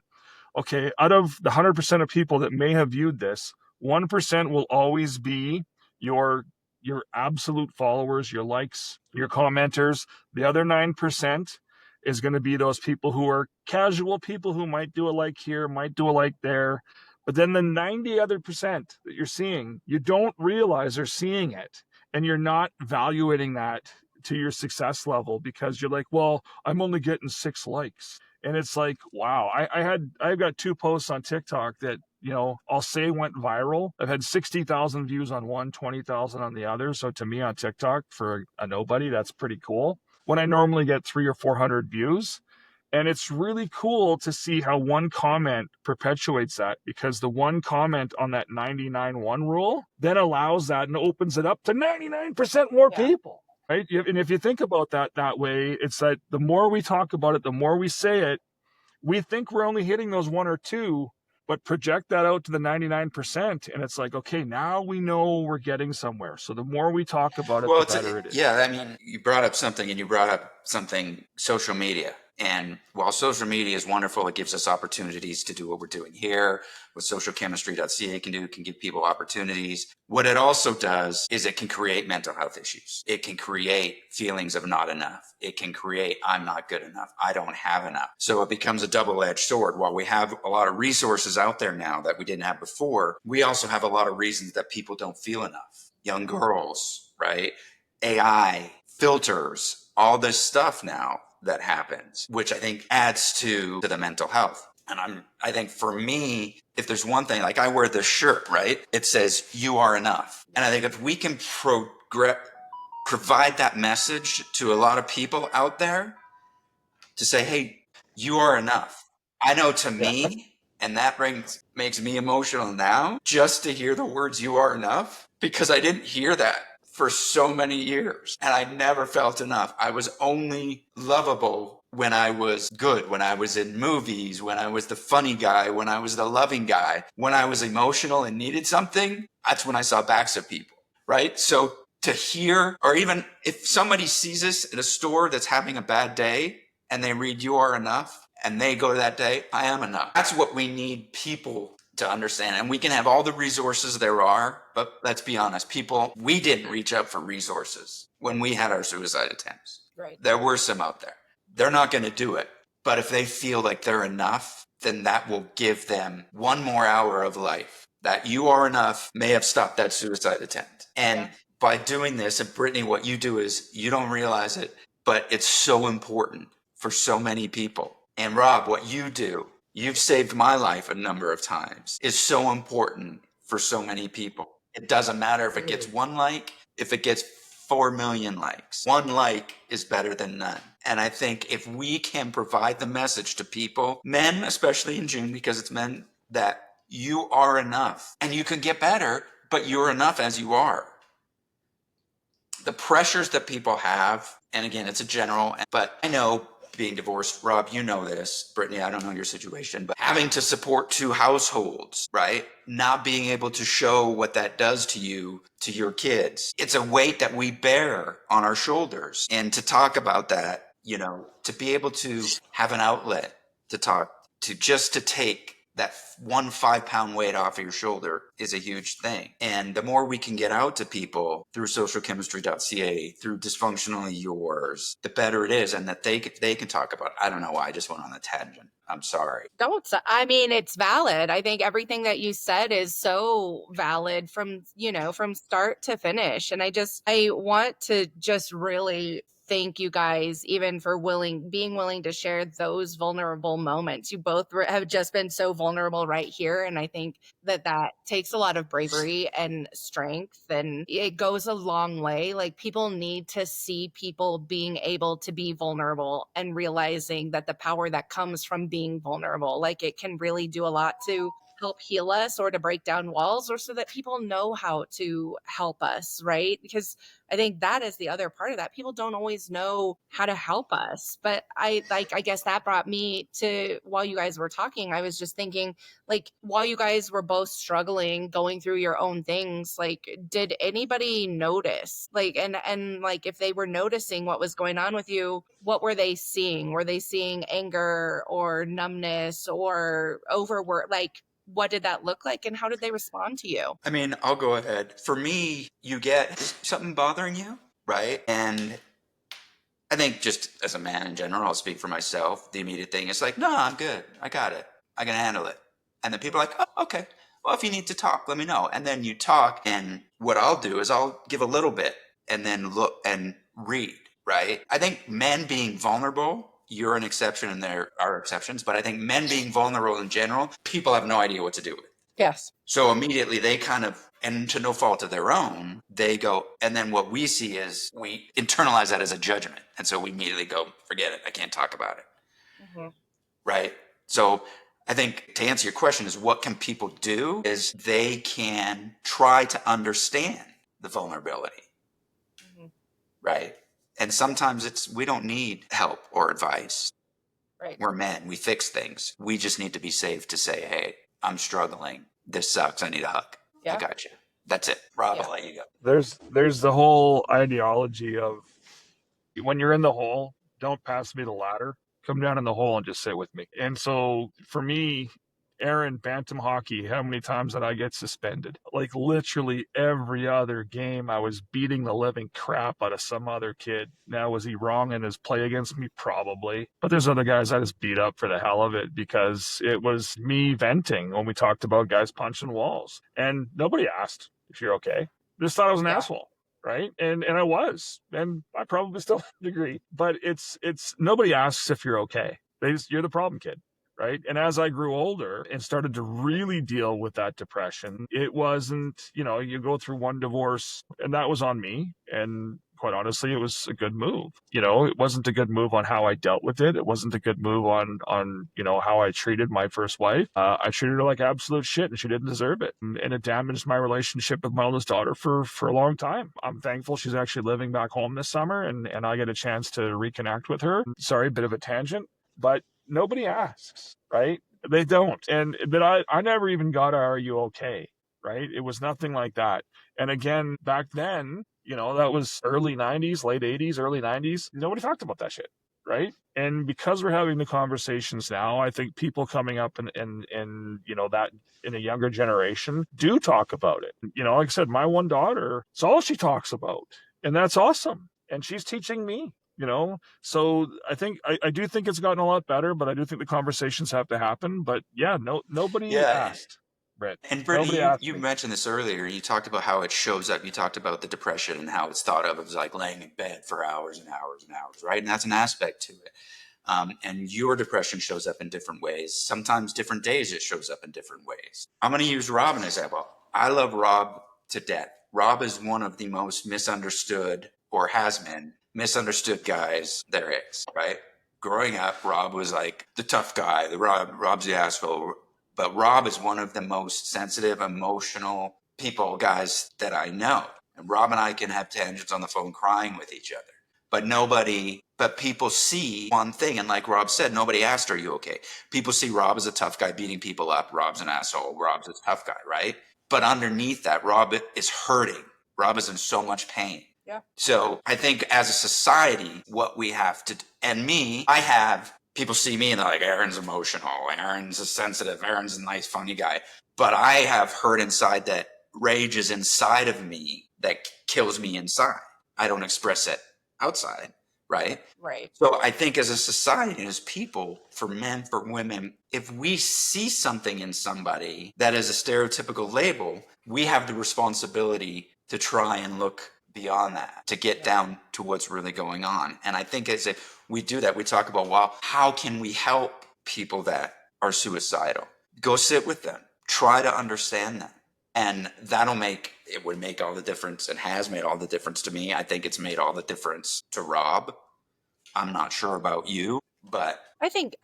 okay, out of the 100% of people that may have viewed this, 1% will always be your absolute followers, your likes, your commenters. The other 9% is going to be those people who are casual people who might do a like here, might do a like there. But then the 90 other percent that you're seeing, you don't realize they're seeing it, and you're not evaluating that to your success level because you're like, well, I'm only getting 6 likes. And it's like, wow, I've got 2 posts on TikTok that, you know, I'll say went viral. I've had 60,000 views on one, 20,000 on the other. So to me on TikTok, for a nobody, that's pretty cool. When I normally get 300 or 400 views. And it's really cool to see how one comment perpetuates that, because the one comment on that 99-1 rule then allows that and opens it up to 99% more people, right? And if you think about that way, it's that the more we talk about it, the more we say it, we think we're only hitting those 1 or 2, but project that out to the 99%. And it's like, okay, now we know we're getting somewhere. So the more we talk about it, the better it is. Yeah, I mean, you brought up something, social media. And while social media is wonderful, it gives us opportunities to do what we're doing here. What socialchemistry.ca can do, it can give people opportunities. What it also does is it can create mental health issues. It can create feelings of not enough. It can create, I'm not good enough. I don't have enough. So it becomes a double-edged sword. While we have a lot of resources out there now that we didn't have before, we also have a lot of reasons that people don't feel enough. Young girls, right? AI, filters, all this stuff now that happens, which I think adds to the mental health. And I think for me, if there's one thing, like I wear this shirt, right? It says, "You are enough." And I think if we can provide that message to a lot of people out there to say, "Hey, you are enough." I know to me, and that makes me emotional now, just to hear the words "you are enough," because I didn't hear that for so many years. And I never felt enough. I was only lovable when I was good, when I was in movies, when I was the funny guy, when I was the loving guy. When I was emotional and needed something, that's when I saw backs of people, right? So to hear, or even if somebody sees us at a store that's having a bad day and they read "You Are Enough" and they go to that day, I am enough. That's what we need people to understand. And we can have all the resources there are, but let's be honest, we didn't reach out for resources when we had our suicide attempts. Right. There were some out there. They're not going to do it. But if they feel like they're enough, then that will give them one more hour of life. That "You Are Enough" may have stopped that suicide attempt. And by doing this, and Brittany, what you do is, you don't realize it, but it's so important for so many people. And Rob, what you do, you've saved my life a number of times, is so important for so many people. It doesn't matter if it gets one like, if it gets 4 million likes. One like is better than none. And I think if we can provide the message to people, men, especially in June, because it's men, that you are enough and you can get better, but you're enough as you are. The pressures that people have, and again, it's a general, but I know being divorced, Rob, you know this, Brittany, I don't know your situation, but having to support 2 households, right? Not being able to show what that does to you, to your kids. It's a weight that we bear on our shoulders. And to talk about that, to be able to have an outlet to talk to, just to take that 1 5-pound weight off of your shoulder is a huge thing. And the more we can get out to people through socialchemistry.ca, through Dysfunctionally Yours, the better it is. And that they can talk about, I don't know why I just went on a tangent. I'm sorry. I mean, it's valid. I think everything that you said is so valid from start to finish. And I want to just really thank you guys even for being willing to share those vulnerable moments. You both have just been so vulnerable right here. And I think that takes a lot of bravery and strength, and it goes a long way. Like, people need to see people being able to be vulnerable and realizing that the power that comes from being vulnerable, like, it can really do a lot to help heal us or to break down walls, or so that people know how to help us, right? Because I think that is the other part of that. People don't always know how to help us. But I guess that brought me to, while you guys were talking, I was just thinking, like, while you guys were both struggling, going through your own things, like, did anybody notice? Like, and like, if they were noticing what was going on with you, what were they seeing? Were they seeing anger or numbness or overwork? Like, what did that look like, and how did they respond to you? I mean, I'll go ahead. For me, you get something bothering you, right? And I think, just as a man in general, I'll speak for myself, the immediate thing is like, no, I'm good. I got it. I can handle it. And then people are like, oh, okay. Well, if you need to talk, let me know. And then you talk, and what I'll do is I'll give a little bit and then look and read, right? I think men being vulnerable, you're an exception and there are exceptions, but I think men being vulnerable in general, people have no idea what to do with. Yes. So immediately they kind of, and to no fault of their own, they go, and then what we see is we internalize that as a judgment. And so we immediately go, forget it. I can't talk about it. Mm-hmm. Right? So I think to answer your question is, what can people do is they can try to understand the vulnerability. Mm-hmm. Right? And sometimes we don't need help or advice. Right. We're men. We fix things. We just need to be safe to say, hey, I'm struggling. This sucks. I need a hug. Yeah. I got you. That's it. Rob, I'll let you go. There's the whole ideology of, when you're in the hole, don't pass me the ladder. Come down in the hole and just sit with me. And so for me, Aaron, bantam hockey, how many times did I get suspended? Like, literally every other game, I was beating the living crap out of some other kid. Now, was he wrong in his play against me? Probably. But there's other guys I just beat up for the hell of it, because it was me venting when we talked about guys punching walls. And nobody asked if you're okay. They just thought I was an asshole. Right. And I was, and I probably still have a degree, but it's nobody asks if you're okay. You're the problem kid. Right. And as I grew older and started to really deal with that depression, it wasn't, you go through one divorce, and that was on me. And quite honestly, it was a good move. It wasn't a good move on how I dealt with it. It wasn't a good move on how I treated my first wife. I treated her like absolute shit, and she didn't deserve it. And it damaged my relationship with my oldest daughter for a long time. I'm thankful she's actually living back home this summer, and I get a chance to reconnect with her. Sorry, a bit of a tangent, but nobody asks, right? They don't. But I never even got a, are you okay? Right? It was nothing like that. And again, back then, That was early 90s, late 80s, early 90s. Nobody talked about that shit, right? And because we're having the conversations now, I think people coming up and that in a younger generation do talk about it. Like I said, my one daughter, it's all she talks about. And that's awesome. And she's teaching me. So I do think it's gotten a lot better, but I do think the conversations have to happen. But yeah, nobody Yeah. asked, Brett. And Brittany, Nobody asked you me. mentioned this earlier. You talked about how it shows up. You talked about the depression and how it's thought of as like laying in bed for hours and hours and hours, right? And that's an aspect to it. And your depression shows up in different ways. Sometimes different days it shows up in different ways. I'm going to use Rob as an example. I love Rob to death. Rob is one of the most misunderstood, or has been misunderstood guys there is, right? Growing up, Rob was like the tough guy. Rob's the asshole. But Rob is one of the most sensitive, emotional guys that I know. And Rob and I can have tangents on the phone crying with each other. But people see one thing. And like Rob said, nobody asked, are you okay? People see Rob as a tough guy beating people up. Rob's an asshole. Rob's a tough guy, right? But underneath that, Rob is hurting. Rob is in so much pain. Yeah. So I think as a society, what we have to, and me, people see me and they're like, Aaron's emotional. Aaron's a sensitive. Aaron's a nice, funny guy. But I have hurt inside that rages inside of me that kills me inside. I don't express it outside, right? Right. So I think as a society, as people, for men, for women, if we see something in somebody that is a stereotypical label, we have the responsibility to try and look beyond that, to get down to what's really going on. And I think as if we do that, we talk about, well, how can we help people that are suicidal? Go sit with them. Try to understand them. And it would make all the difference, and has made all the difference to me. I think it's made all the difference to Rob. I'm not sure about you, but I think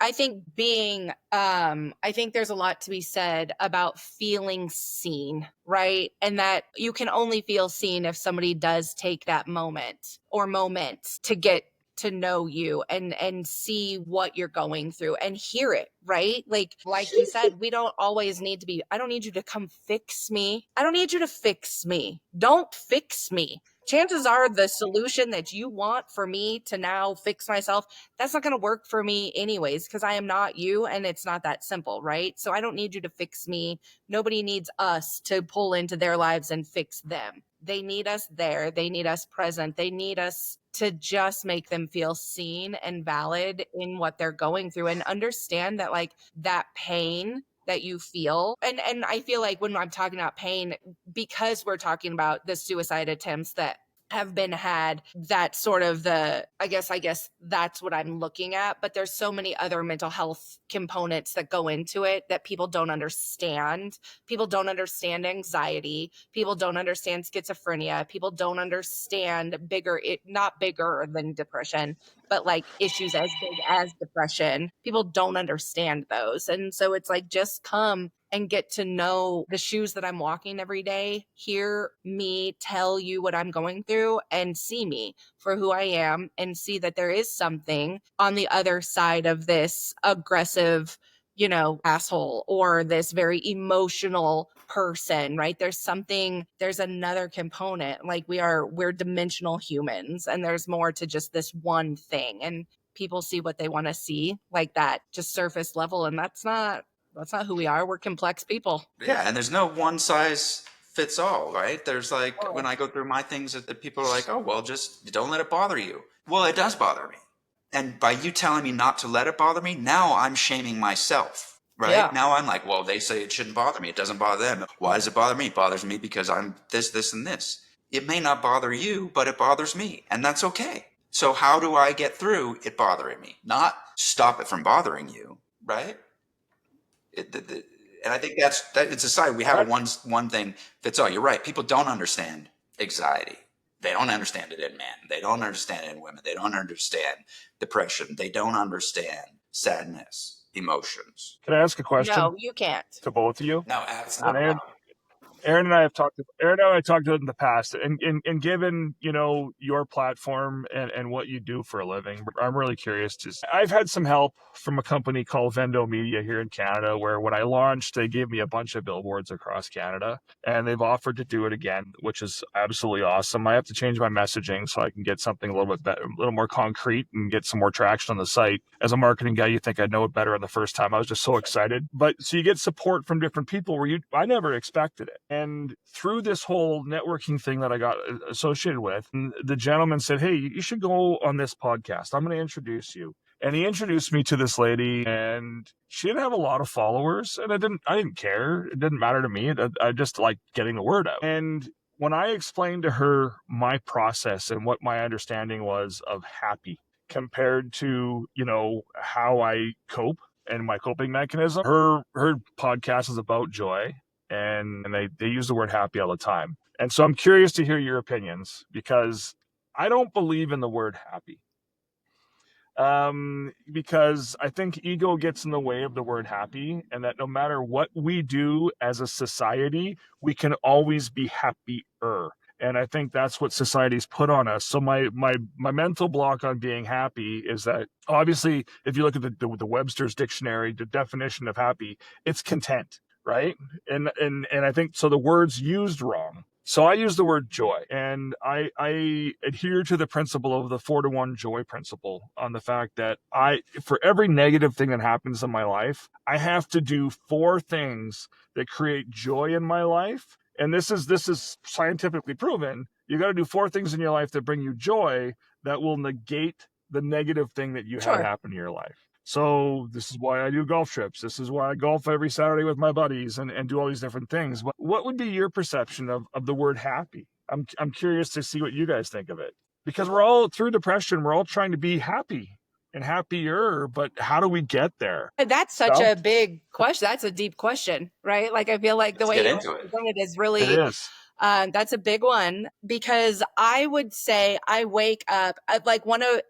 being I think there's a lot to be said about feeling seen, right? And that you can only feel seen if somebody does take that moment or moments to get to know you and see what you're going through and hear it, right? Like you said, we don't always need to be, I don't need you to come fix me. I don't need you to fix me. Don't fix me. Chances are the solution that you want for me to now fix myself, that's not going to work for me anyways, because I am not you and it's not that simple, right? So I don't need you to fix me. Nobody needs us to pull into their lives and fix them. They need us there. They need us present. They need us to just make them feel seen and valid in what they're going through and understand that like that pain that you feel. And I feel like when I'm talking about pain, because we're talking about the suicide attempts that have been had, that sort of I guess that's what I'm looking at. But there's so many other mental health components that go into it that people don't understand. People don't understand anxiety. People don't understand schizophrenia. People don't understand not bigger than depression, but like issues as big as depression. People don't understand those. And so it's like, just come and get to know the shoes that I'm walking every day, hear me tell you what I'm going through, and see me for who I am, and see that there is something on the other side of this aggressive, asshole, or this very emotional person, right? There's another component. Like we're dimensional humans, and there's more to just this one thing. And people see what they want to see, like that just surface level. And that's not who we are. We're complex people. Yeah, and there's no one size fits all, right? There's like, when I go through my things, that people are like, oh, well, just don't let it bother you. Well, it does bother me. And by you telling me not to let it bother me, now I'm shaming myself, right? Yeah. Now I'm like, well, they say it shouldn't bother me. It doesn't bother them. Why does it bother me? It bothers me because I'm this, and this. It may not bother you, but it bothers me. And that's okay. So how do I get through it bothering me? Not stop it from bothering you, right? And I think that in society we have a one thing fits all. You're right. People don't understand anxiety. They don't understand it in men. They don't understand it in women. They don't understand depression. They don't understand sadness, emotions. Can I ask a question? No, you can't. To both of you? No, absolutely. Aaron and I talked in the past, and given, your platform and what you do for a living, I'm really curious. I've had some help from a company called Vendo Media here in Canada, where when I launched, they gave me a bunch of billboards across Canada, and they've offered to do it again, which is absolutely awesome. I have to change my messaging so I can get something a little bit better, a little more concrete, and get some more traction on the site. As a marketing guy, you think I'd know it better on the first time. I was just so excited. But so you get support from different people where I never expected it. And through this whole networking thing that I got associated with, the gentleman said, "Hey, you should go on this podcast. I'm going to introduce you." And he introduced me to this lady, and she didn't have a lot of followers, and I didn't care. It didn't matter to me. I just liked getting the word out. And when I explained to her my process and what my understanding was of happy compared to, how I cope and my coping mechanism, her podcast is about joy, and they use the word happy all the time. And so I'm curious to hear your opinions, because I don't believe in the word happy. Because I think ego gets in the way of the word happy, and that no matter what we do as a society, we can always be happier. And I think that's what society's put on us. So my mental block on being happy is that, obviously, if you look at the Webster's dictionary, the definition of happy, it's content, right? And I think so the word's used wrong. So I use the word joy, and I adhere to the principle of the 4-to-1 joy principle, on the fact that for every negative thing that happens in my life, I have to do 4 things that create joy in my life. And this is scientifically proven. You got to do 4 things in your life that bring you joy, that will negate the negative thing that you had happen in your life. So this is why I do golf trips. This is why I golf every Saturday with my buddies and do all these different things. But what would be your perception of the word happy? I'm curious to see what you guys think of it, because we're all, through depression, we're all trying to be happy and happier, but how do we get there? That's such a big question. That's a deep question, right? Like, I feel like the way you presented is really, it is. That's a big one, because I would say I wake up like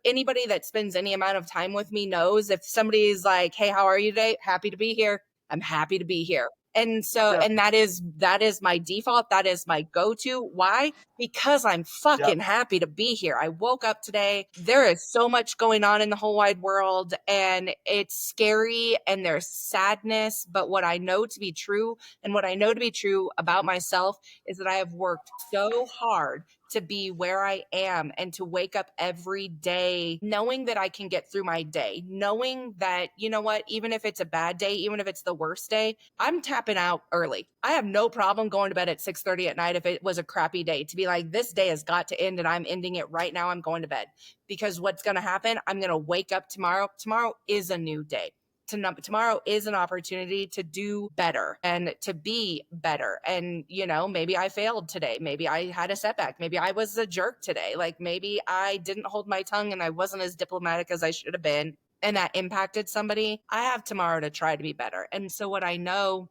anybody that spends any amount of time with me knows, if somebody's like, "Hey, how are you today?" Happy to be here. I'm happy to be here. And so, and that is my default. That is my go-to. Why? Because I'm fucking happy to be here. I woke up today. There is so much going on in the whole wide world, and it's scary, and there's sadness. But what I know to be true, and what I know to be true about myself, is that I have worked so hard to be where I am, and to wake up every day knowing that I can get through my day, knowing that, you know what, even if it's a bad day, even if it's the worst day, I'm tapping out early. I have no problem going to bed at 6:30 at night if it was a crappy day, to be like, this day has got to end, and I'm ending it right now. I'm going to bed, because what's going to happen, I'm going to wake up tomorrow. Tomorrow is a new day. Tomorrow is an opportunity to do better and to be better. And, maybe I failed today. Maybe I had a setback. Maybe I was a jerk today. Like, maybe I didn't hold my tongue and I wasn't as diplomatic as I should have been, and that impacted somebody. I have tomorrow to try to be better. And so what I know,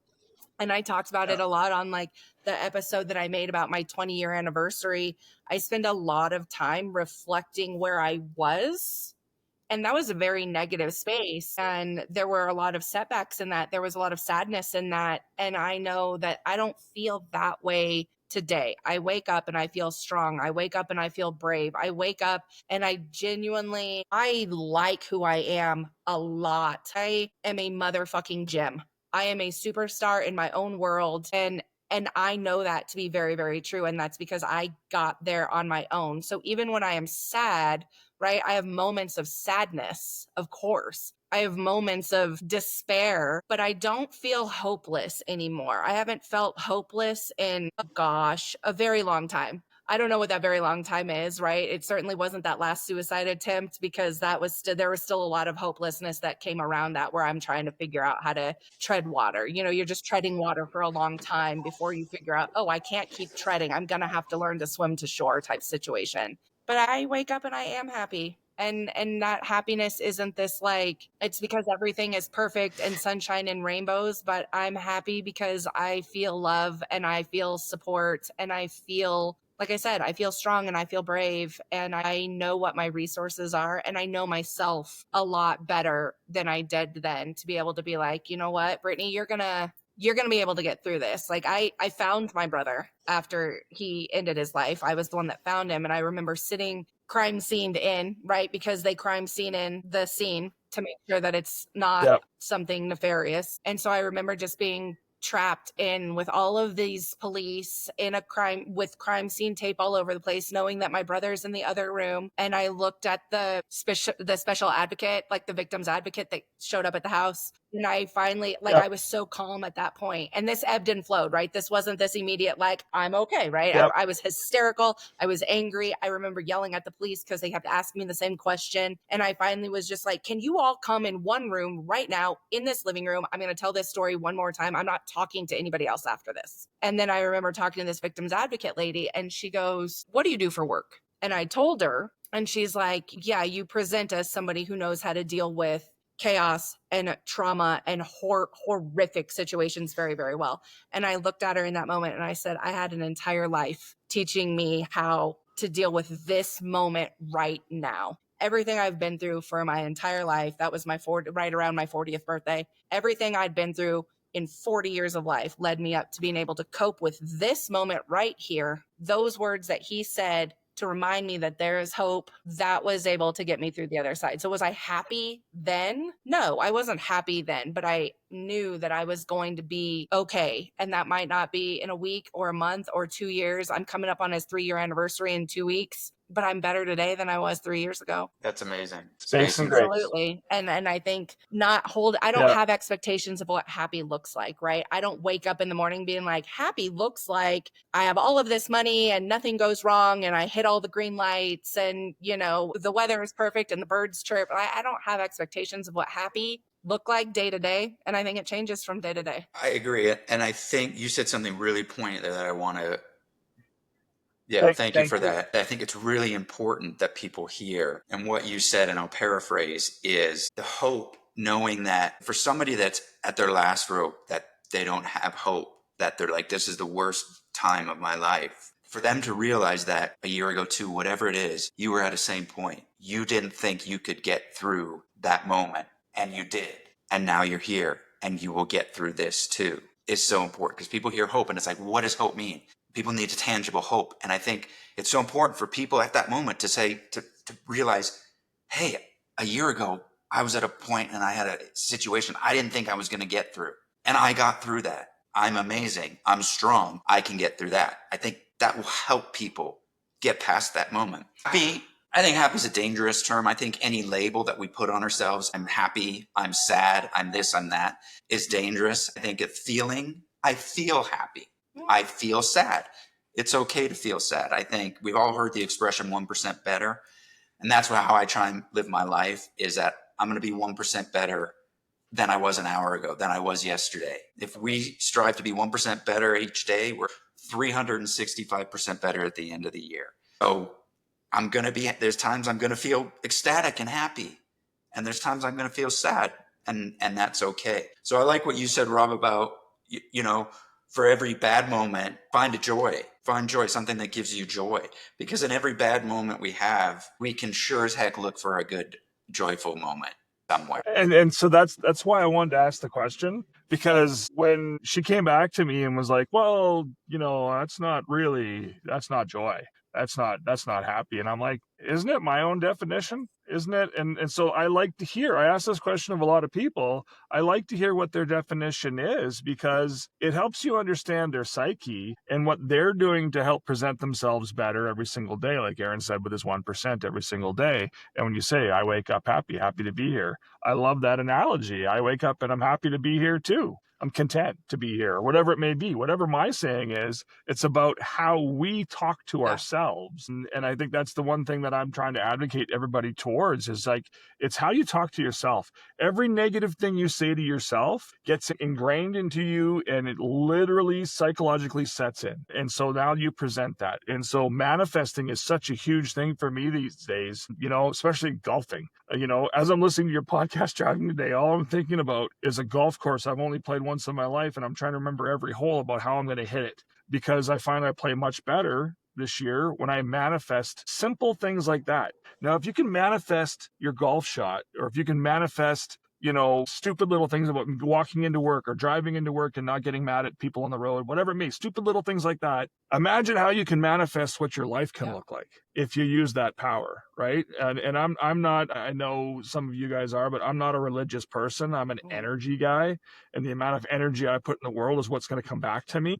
and I talked about it a lot on like the episode that I made about my 20-year anniversary, I spend a lot of time reflecting where I was. And that was a very negative space. And there were a lot of setbacks in that. There was a lot of sadness in that. And I know that I don't feel that way today. I wake up and I feel strong. I wake up and I feel brave. I wake up and I like who I am a lot. I am a motherfucking gem. I am a superstar in my own world. And I know that to be very, very true. And that's because I got there on my own. So even when I am sad, right, I have moments of sadness, of course. I have moments of despair, but I don't feel hopeless anymore. I haven't felt hopeless in, a very long time. I don't know what that very long time is, right? It certainly wasn't that last suicide attempt, because there was still a lot of hopelessness that came around that, where I'm trying to figure out how to tread water. You're just treading water for a long time before you figure out, oh, I can't keep treading. I'm going to have to learn to swim to shore type situation. But I wake up and I am happy. And that happiness isn't this like, it's because everything is perfect and sunshine and rainbows, but I'm happy because I feel love and I feel support and I feel, like I said, I feel strong and I feel brave and I know what my resources are and I know myself a lot better than I did then, to be able to be like, you know what, Brittany, you're gonna you're going to be able to get through this. Like I found my brother after he ended his life. I was the one that found him. And I remember sitting crime scene in, right? Because they crime scene in the scene to make sure that it's not something nefarious. And so I remember just being trapped in with all of these police in a crime scene tape all over the place, knowing that my brother's in the other room. And I looked at the special advocate, like the victim's advocate that showed up at the house. And I finally, I was so calm at that point. And this ebbed and flowed, right? This wasn't this immediate, like, I'm okay, right? I was hysterical. I was angry. I remember yelling at the police because they kept asking me the same question. And I finally was just like, can you all come in one room right now in this living room? I'm going to tell this story one more time. I'm not talking to anybody else after this. And then I remember talking to this victim's advocate lady, and she goes, what do you do for work? And I told her, and she's like, yeah, you present as somebody who knows how to deal with chaos and trauma and horrific situations very, very well. And I looked at her in that moment and I said, I had an entire life teaching me how to deal with this moment right now. Everything I've been through for my entire life, that was right around my 40th birthday. Everything I'd been through in 40 years of life led me up to being able to cope with this moment right here. Those words that he said to remind me that there is hope, that was able to get me through the other side. So was I happy then? No, I wasn't happy then, but I knew that I was going to be okay. And that might not be in a week or a month or 2 years. I'm coming up on his 3-year anniversary in 2 weeks, but I'm better today than I was 3 years ago. That's amazing. Absolutely. And I think I don't have expectations of what happy looks like, right? I don't wake up in the morning being like, happy looks like I have all of this money and nothing goes wrong and I hit all the green lights and, the weather is perfect and the birds chirp. I don't have expectations of what happy look like day to day. And I think it changes from day to day. I agree. And I think you said something really poignant there that I want to thank you for that. I think it's really important that people hear. And what you said, and I'll paraphrase, is the hope, knowing that for somebody that's at their last rope, that they don't have hope, that they're like, this is the worst time of my life. For them to realize that a year ago, too, whatever it is, you were at the same point. You didn't think you could get through that moment, and you did. And now you're here, and you will get through this, too. It's so important because people hear hope, and it's like, what does hope mean? People need a tangible hope. And I think it's so important for people at that moment to say, to realize, hey, a year ago, I was at a point and I had a situation I didn't think I was going to get through. And I got through that. I'm amazing. I'm strong. I can get through that. I think that will help people get past that moment. I think happy is a dangerous term. I think any label that we put on ourselves, I'm happy, I'm sad, I'm this, I'm that, is dangerous. I think I feel happy. I feel sad. It's okay to feel sad. I think we've all heard the expression 1% better. And that's how I try and live my life, is that I'm going to be 1% better than I was an hour ago, than I was yesterday. If we strive to be 1% better each day, we're 365% better at the end of the year. So there's times I'm going to feel ecstatic and happy. And there's times I'm going to feel sad, and that's okay. So I like what you said, Rob, about, for every bad moment, find joy, something that gives you joy. Because in every bad moment we have, we can sure as heck look for a good, joyful moment somewhere. And so that's why I wanted to ask the question, because when she came back to me and was like, well, that's not joy. That's not happy. And I'm like, isn't it my own definition? Isn't it? And so I ask this question of a lot of people. I like to hear what their definition is, because it helps you understand their psyche and what they're doing to help present themselves better every single day. Like Aaron said, with his 1% every single day. And when you say, I wake up happy to be here. I love that analogy. I wake up and I'm happy to be here too. I'm content to be here, or whatever it may be. Whatever my saying is, it's about how we talk to ourselves. And I think that's the one thing that I'm trying to advocate everybody towards, is like, it's how you talk to yourself. Every negative thing you say to yourself gets ingrained into you, and it literally psychologically sets in. And so now you present that. And so manifesting is such a huge thing for me these days, especially golfing. As I'm listening to your podcast driving today, all I'm thinking about is a golf course I've only played once in my life, and I'm trying to remember every hole about how I'm going to hit it, because I find I play much better this year when I manifest simple things like that. Now, if you can manifest your golf shot, or if you can manifest stupid little things about walking into work or driving into work and not getting mad at people on the road, whatever it may be, stupid little things like that. Imagine how you can manifest what your life can look like if you use that power, right? And I'm not, I know some of you guys are, but I'm not a religious person. I'm an energy guy, and the amount of energy I put in the world is what's going to come back to me.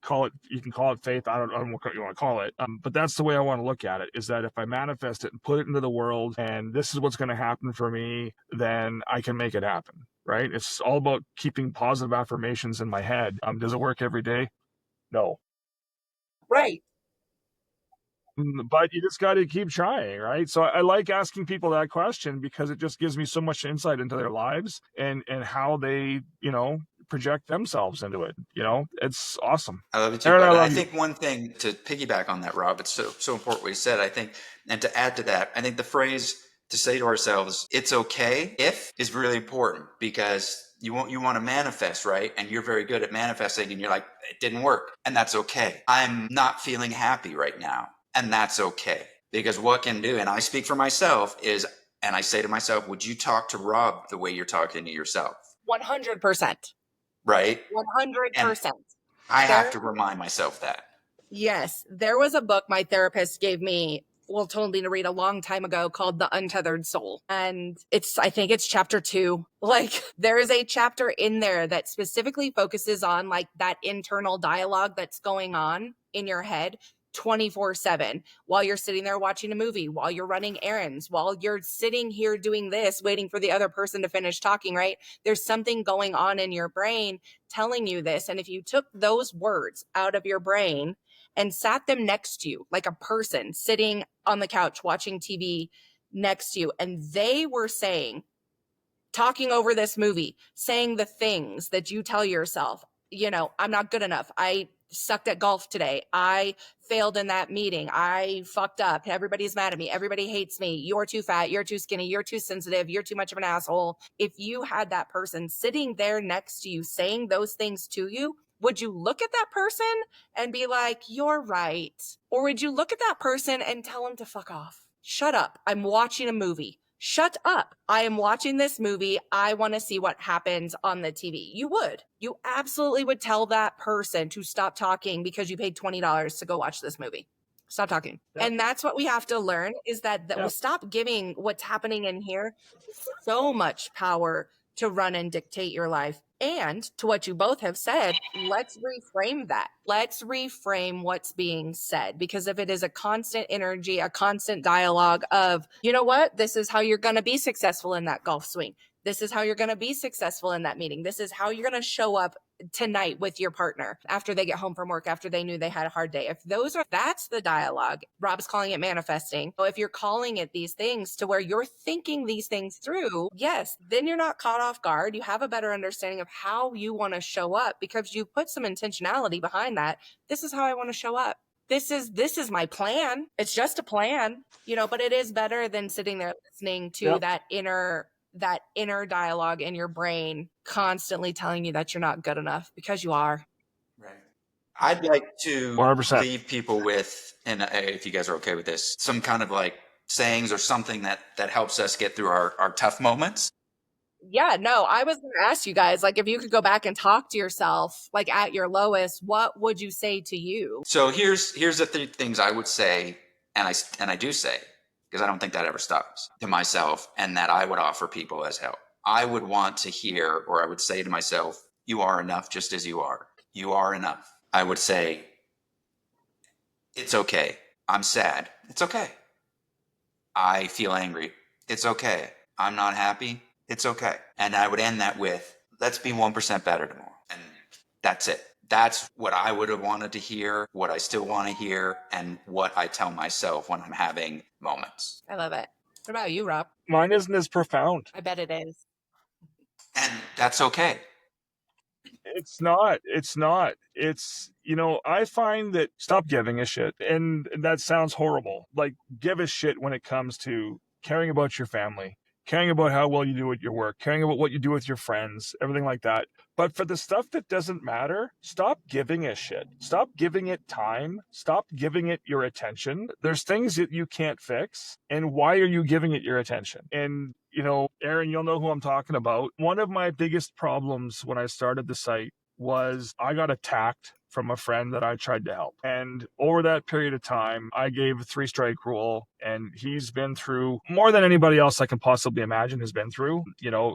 You can call it faith. I don't know what you want to call it. But that's the way I want to look at it, is that if I manifest it and put it into the world, and this is what's going to happen for me, then I can make it happen, right? It's all about keeping positive affirmations in my head. Does it work every day? No. Right. But you just got to keep trying, right? So I like asking people that question because it just gives me so much insight into their lives and how they, project themselves into it. It's awesome. I love it too. But I think one thing to piggyback on that, Rob, it's so important what you said, I think, and to add to that, I think the phrase to say to ourselves, "It's okay if," is really important, because you want to manifest, right? And you're very good at manifesting, and you're like, it didn't work, and that's okay. I'm not feeling happy right now, and that's okay, because what can do, and I speak for myself, and I say to myself, would you talk to Rob the way you're talking to yourself? 100%. Right? 100%. And I have to remind myself that. Yes. There was a book my therapist told me to read a long time ago called The Untethered Soul. And I think it's chapter 2. Like, there is a chapter in there that specifically focuses on like that internal dialogue that's going on in your head 24/7 while you're sitting there watching a movie, while you're running errands, while you're sitting here doing this, waiting for the other person to finish talking, right? There's something going on in your brain telling you this. And if you took those words out of your brain and sat them next to you, like a person sitting on the couch watching TV next to you, and they were talking over this movie, saying the things that you tell yourself, I'm not good enough. I sucked at golf today. I failed in that meeting. I fucked up. Everybody's mad at me. Everybody hates me. You're too fat. You're too skinny. You're too sensitive. You're too much of an asshole. If you had that person sitting there next to you saying those things to you, would you look at that person and be like, you're right? Or would you look at that person and tell them to fuck off? Shut up. I'm watching a movie. Shut up. I am watching this movie. I want to see what happens on the TV. You absolutely would tell that person to stop talking because you paid $20 to go watch this movie. Stop talking. Yep. And that's what we have to learn, is that we stop giving what's happening in here so much power to run and dictate your life. And to what you both have said, let's reframe that. Let's reframe what's being said, because if it is a constant energy, a constant dialogue of, you know what, this is how you're going to be successful in that golf swing. This is how you're going to be successful in that meeting. This is how you're going to show up tonight with your partner after they get home from work, after they knew they had a hard day. That's the dialogue. Rob's calling it manifesting. So if you're calling it these things to where you're thinking these things through, yes, then you're not caught off guard. You have a better understanding of how you want to show up because you put some intentionality behind that. This is how I want to show up. This is my plan. It's just a plan, but it is better than sitting there listening to that inner dialogue in your brain constantly telling you that you're not good enough, because you are. Right. I'd like to 100%. leave people with, and if you guys are okay with this, some kind of like sayings or something that helps us get through our tough moments. Yeah, no, I was going to ask you guys, like, if you could go back and talk to yourself, like at your lowest, what would you say to you? So here's the things I would say, and I do say, because I don't think that ever stops, to myself, and that I would offer people as help. I would want to hear, or I would say to myself, you are enough just as you are. You are enough. I would say, it's okay. I'm sad. It's okay. I feel angry. It's okay. I'm not happy. It's okay. And I would end that with, let's be 1% better tomorrow. And that's it. That's what I would have wanted to hear, what I still want to hear, and what I tell myself when I'm having moments. I love it. What about you, Rob? Mine isn't as profound. I bet it is. And that's okay. It's not. It's, I find that stop giving a shit. And that sounds horrible. Like, give a shit when it comes to caring about your family, caring about how well you do at your work, caring about what you do with your friends, everything like that. But for the stuff that doesn't matter, stop giving a shit. Stop giving it time. Stop giving it your attention. There's things that you can't fix. And why are you giving it your attention? And, Aaron, you'll know who I'm talking about. One of my biggest problems when I started the site was I got attacked from a friend that I tried to help. And over that period of time, I gave a 3-strike rule, and he's been through more than anybody else I can possibly imagine has been through.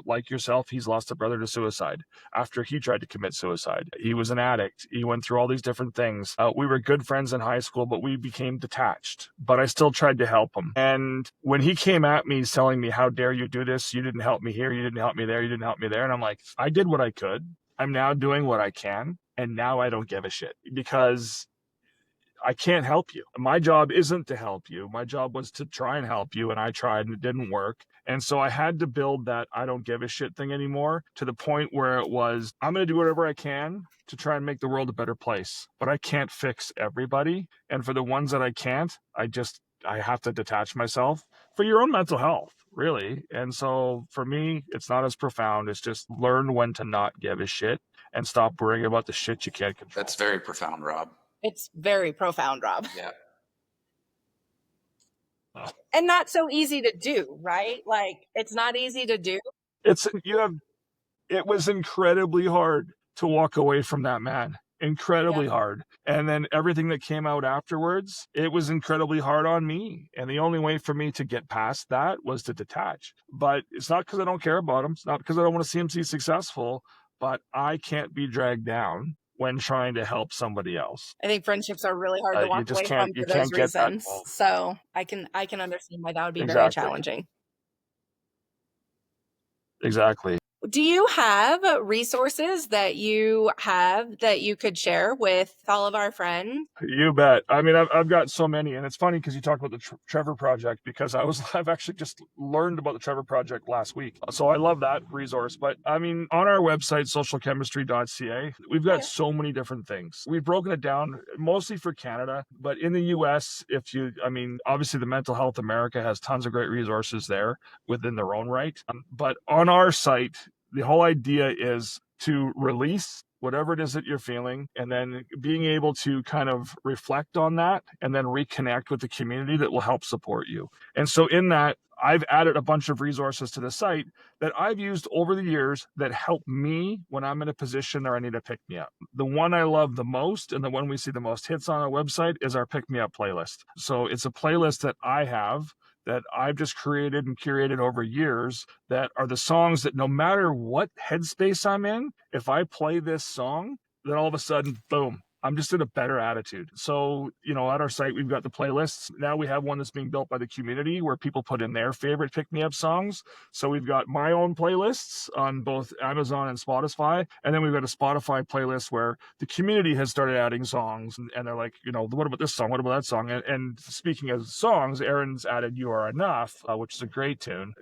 Like yourself, he's lost a brother to suicide after he tried to commit suicide. He was an addict. He went through all these different things. We were good friends in high school, but we became detached. But I still tried to help him. And when he came at me telling me, how dare you do this? You didn't help me here. You didn't help me there. You didn't help me there. And I'm like, I did what I could. I'm now doing what I can. And now I don't give a shit because I can't help you. My job isn't to help you. My job was to try and help you, and I tried and it didn't work. And so I had to build that I don't give a shit thing anymore to the point where it was, I'm going to do whatever I can to try and make the world a better place. But I can't fix everybody. And for the ones that I can't, I have to detach myself for your own mental health, really. And so for me, it's not as profound. It's just learn when to not give a shit and stop worrying about the shit you can't control. That's very profound, Rob. It's very profound, Rob. Yeah. And not so easy to do, right? Like, it's not easy to do. It was incredibly hard to walk away from that man. Incredibly hard. And then everything that came out afterwards, it was incredibly hard on me. And the only way for me to get past that was to detach. But it's not because I don't care about him. It's not because I don't want to see him be successful, but I can't be dragged down when trying to help somebody else. I think friendships are really hard to walk away from for those reasons. So I can understand why that would be very challenging. Exactly. Do you have resources that you could share with all of our friends? You bet. I mean, I've got so many, and it's funny because you talked about the Trevor Project, because I've actually just learned about the Trevor Project last week. So I love that resource. But I mean, on our website, socialchemistry.ca, we've got so many different things. We've broken it down mostly for Canada, but in the US, obviously the Mental Health America has tons of great resources there within their own right. But on our site, the whole idea is to release whatever it is that you're feeling, and then being able to kind of reflect on that and then reconnect with the community that will help support you. And so in that, I've added a bunch of resources to the site that I've used over the years that help me when I'm in a position where I need to pick me up. The one I love the most and the one we see the most hits on our website is our Pick Me Up playlist. So it's a playlist that I have that I've just created and curated over years that are the songs that no matter what headspace I'm in, if I play this song, then all of a sudden, boom, I'm just in a better attitude. So, at our site, we've got the playlists. Now we have one that's being built by the community where people put in their favorite pick-me-up songs. So we've got my own playlists on both Amazon and Spotify. And then we've got a Spotify playlist where the community has started adding songs. And they're like, what about this song? What about that song? And speaking of songs, Aaron's added You Are Enough, which is a great tune,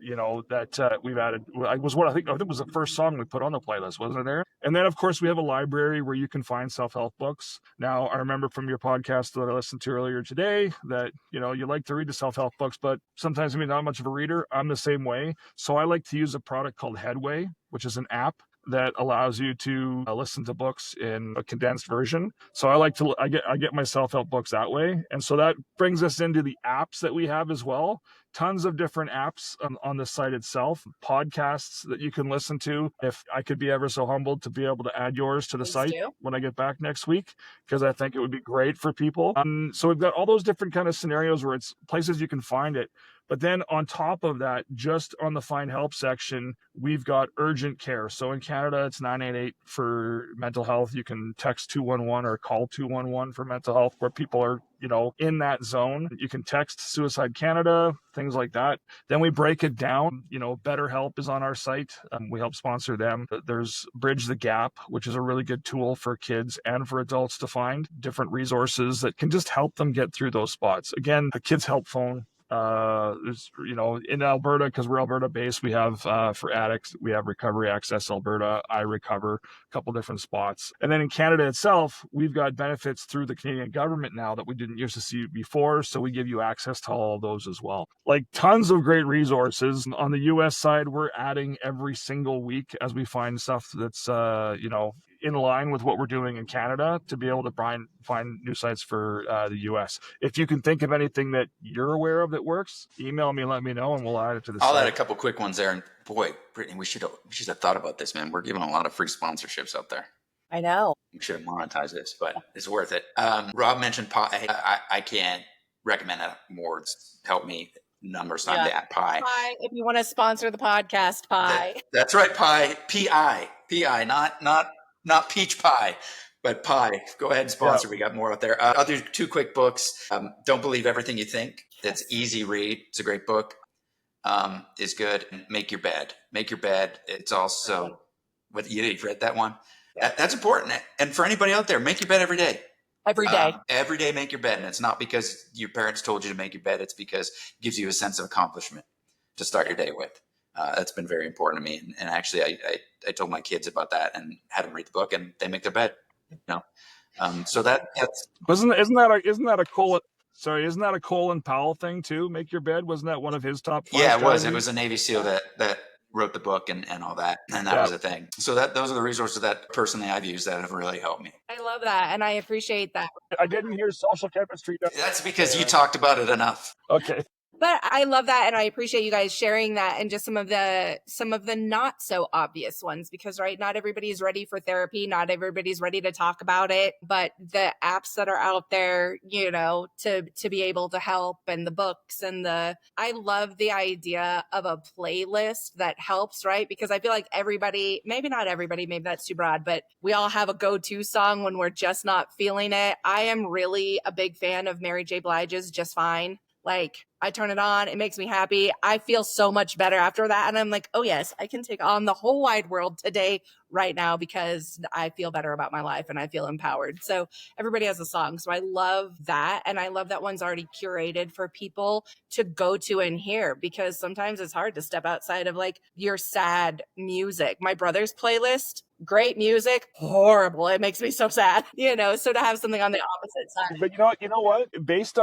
that we've added. I think it was the first song we put on the playlist, wasn't it, Aaron? And then, of course, we have a library where you can find self-help books. Now, I remember from your podcast that I listened to earlier today that, you like to read the self-help books, but sometimes not much of a reader. I'm the same way. So I like to use a product called Headway, which is an app that allows you to listen to books in a condensed version. So I get my self-help books that way. And so that brings us into the apps that we have as well. Tons of different apps on the site itself, podcasts that you can listen to. If I could be ever so humbled to be able to add yours to the site when I get back next week, because I think it would be great for people. So we've got all those different kind of scenarios where it's places you can find it. But then on top of that, just on the Find Help section, we've got urgent care. So in Canada, it's 988 for mental health. You can text 211 or call 211 for mental health where people are, in that zone. You can text Suicide Canada, things like that. Then we break it down. BetterHelp is on our site. We help sponsor them. There's Bridge the Gap, which is a really good tool for kids and for adults to find different resources that can just help them get through those spots. Again, a Kids Help phone. There's, in Alberta, because we're Alberta based, we have, for addicts, we have Recovery Access Alberta, I Recover, a couple different spots. And then in Canada itself, we've got benefits through the Canadian government now that we didn't used to see before. So we give you access to all of those as well. Like tons of great resources. On the US side, we're adding every single week as we find stuff that's, in line with what we're doing in Canada to be able to find new sites for the US. If you can think of anything that you're aware of that works, email me, let me know, and we'll add it to the I'll site. add a couple quick ones there. And boy, Brittany, we should have thought about this, man. We're giving a lot of free sponsorships out there. I know. We should have monetized this, but it's worth it. Rob mentioned pie. I can't recommend it more. It's helped me numbers on that pie. Pie, if you want to sponsor the podcast, pie. That's right, pie. P-I, not peach pie, but pie. Go ahead and sponsor. We got more out there. I'll do two quick books. Don't Believe Everything You Think. It's easy read. It's a great book. Is good. Make Your Bed. Make Your Bed. It's also, you've read that one? That's important. And for anybody out there, make your bed every day. Every day. Every day, make your bed. And it's not because your parents told you to make your bed. It's because it gives you a sense of accomplishment to start your day with. That's been very important to me. And actually, I told my kids about that and had them read the book, and they make their bed. So that's isn't that a Colin Powell thing too? Make your bed. Wasn't that one of his top 5 Yeah, it was. strategies? It was a Navy SEAL that wrote the book and all that. And that was a thing. So those are the resources that personally I've used that have really helped me. I love that. And I appreciate that. I didn't hear social chemistry. That's because you talked about it enough. Okay. But I love that, and I appreciate you guys sharing that and just some of the not so obvious ones, because not everybody's ready for therapy, not everybody's ready to talk about it, but the apps that are out there, to be able to help, and the books and I love the idea of a playlist that helps, right? Because I feel like everybody, maybe not everybody, maybe that's too broad, but we all have a go-to song when we're just not feeling it. I am really a big fan of Mary J. Blige's Just Fine. Like, I turn it on, it makes me happy. I feel so much better after that. And I'm like, oh yes, I can take on the whole wide world today, right now, because I feel better about my life and I feel empowered. So everybody has a song. So I love that. And I love that one's already curated for people to go to and hear, because sometimes it's hard to step outside of like your sad music. My brother's playlist, great music, horrible. It makes me so sad, so to have something on the opposite side. But you know what? Based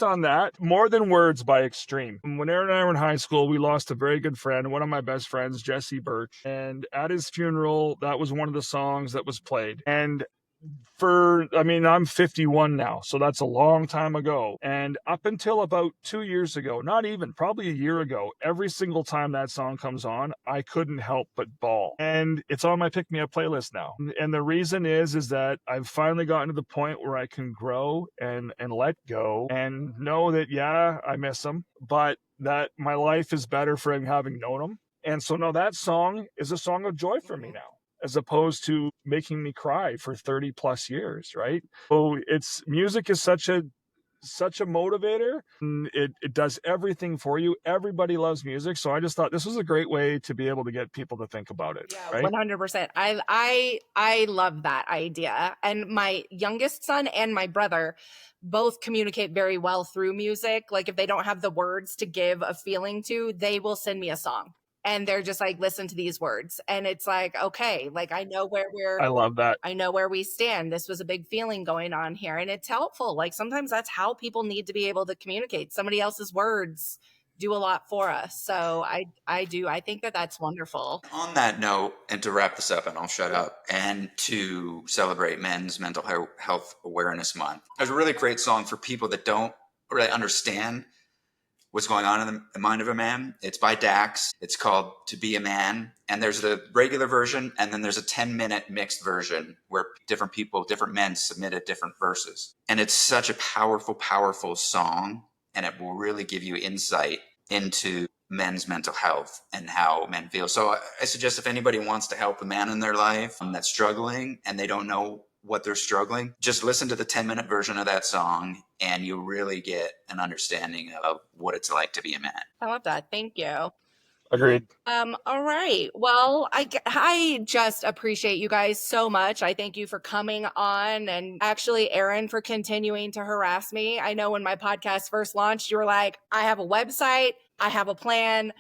on that, More Than Words by Extreme. When Aaron and I were in high school, we lost a very good friend, one of my best friends, Jesse Birch. And at his funeral, that was one of the songs that was played. And I'm 51 now, so that's a long time ago. And up until about 2 years ago, not even, probably a year ago, every single time that song comes on, I couldn't help but bawl. And it's on my Pick Me Up playlist now. And the reason is that I've finally gotten to the point where I can grow and let go and know that, I miss him, but that my life is better for him having known him. And so now that song is a song of joy for me now, as opposed to making me cry for 30 plus years, right? So music is such a motivator. It does everything for you. Everybody loves music. So I just thought this was a great way to be able to get people to think about it. Yeah, right? 100%. I love that idea. And my youngest son and my brother both communicate very well through music. Like if they don't have the words to give a feeling to, they will send me a song. And they're just like, listen to these words. And it's like, okay, like I know I love that. I know where we stand. This was a big feeling going on here. And it's helpful. Like sometimes that's how people need to be able to communicate. Somebody else's words do a lot for us. So I think that that's wonderful. On that note, and to wrap this up, and I'll shut up, and to celebrate Men's Mental Health Awareness Month, there's a really great song for people that don't really understand what's going on in the mind of a man. It's by Dax. It's called To Be a Man. And there's the regular version, and then there's a 10-minute mixed version where different men submitted different verses. And it's such a powerful, powerful song, and it will really give you insight into men's mental health and how men feel. So I suggest if anybody wants to help a man in their life that's struggling and they don't know what they're struggling, just listen to the 10-minute version of that song and you'll really get an understanding of what it's like to be a man. I love that. Thank you. Agreed. All right. Well, I just appreciate you guys so much. I thank you for coming on, and actually Erin for continuing to harass me. I know when my podcast first launched, you were like, I have a website, I have a plan,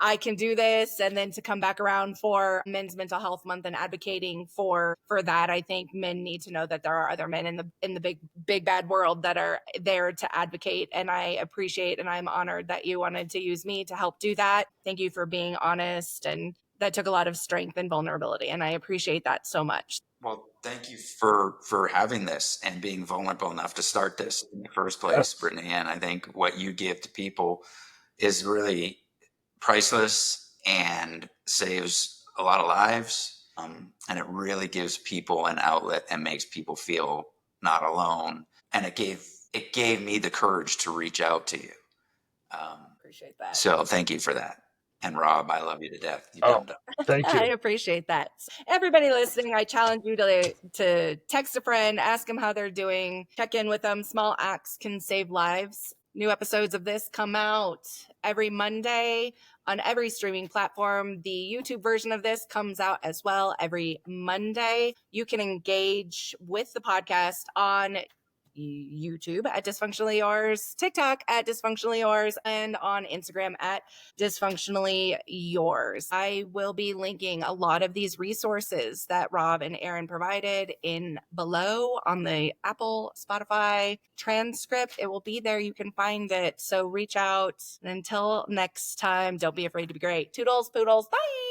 I can do this. And then to come back around for Men's Mental Health Month and advocating for that, I think men need to know that there are other men in the big bad world that are there to advocate. And I appreciate and I'm honored that you wanted to use me to help do that. Thank you for being honest, and that took a lot of strength and vulnerability, and I appreciate that so much. Well, thank you for having this and being vulnerable enough to start this in the first place, Yes. Brittany. And I think what you give to people is really priceless and saves a lot of lives. And it really gives people an outlet and makes people feel not alone. And it gave me the courage to reach out to you. Appreciate that. So thank you for that. And Rob, I love you to death. You Oh, dumb. thank I you. appreciate that. Everybody listening, I challenge you to text a friend, ask them how they're doing, check in with them. Small acts can save lives. New episodes of this come out every Monday on every streaming platform. The YouTube version of this comes out as well every Monday. You can engage with the podcast on YouTube at Dysfunctionally Yours, TikTok at Dysfunctionally Yours, and on Instagram at Dysfunctionally Yours. I will be linking a lot of these resources that Rob and Erin provided in below on the Apple, Spotify transcript. It will be there. You can find it. So reach out. And until next time, don't be afraid to be great. Toodles, poodles, bye.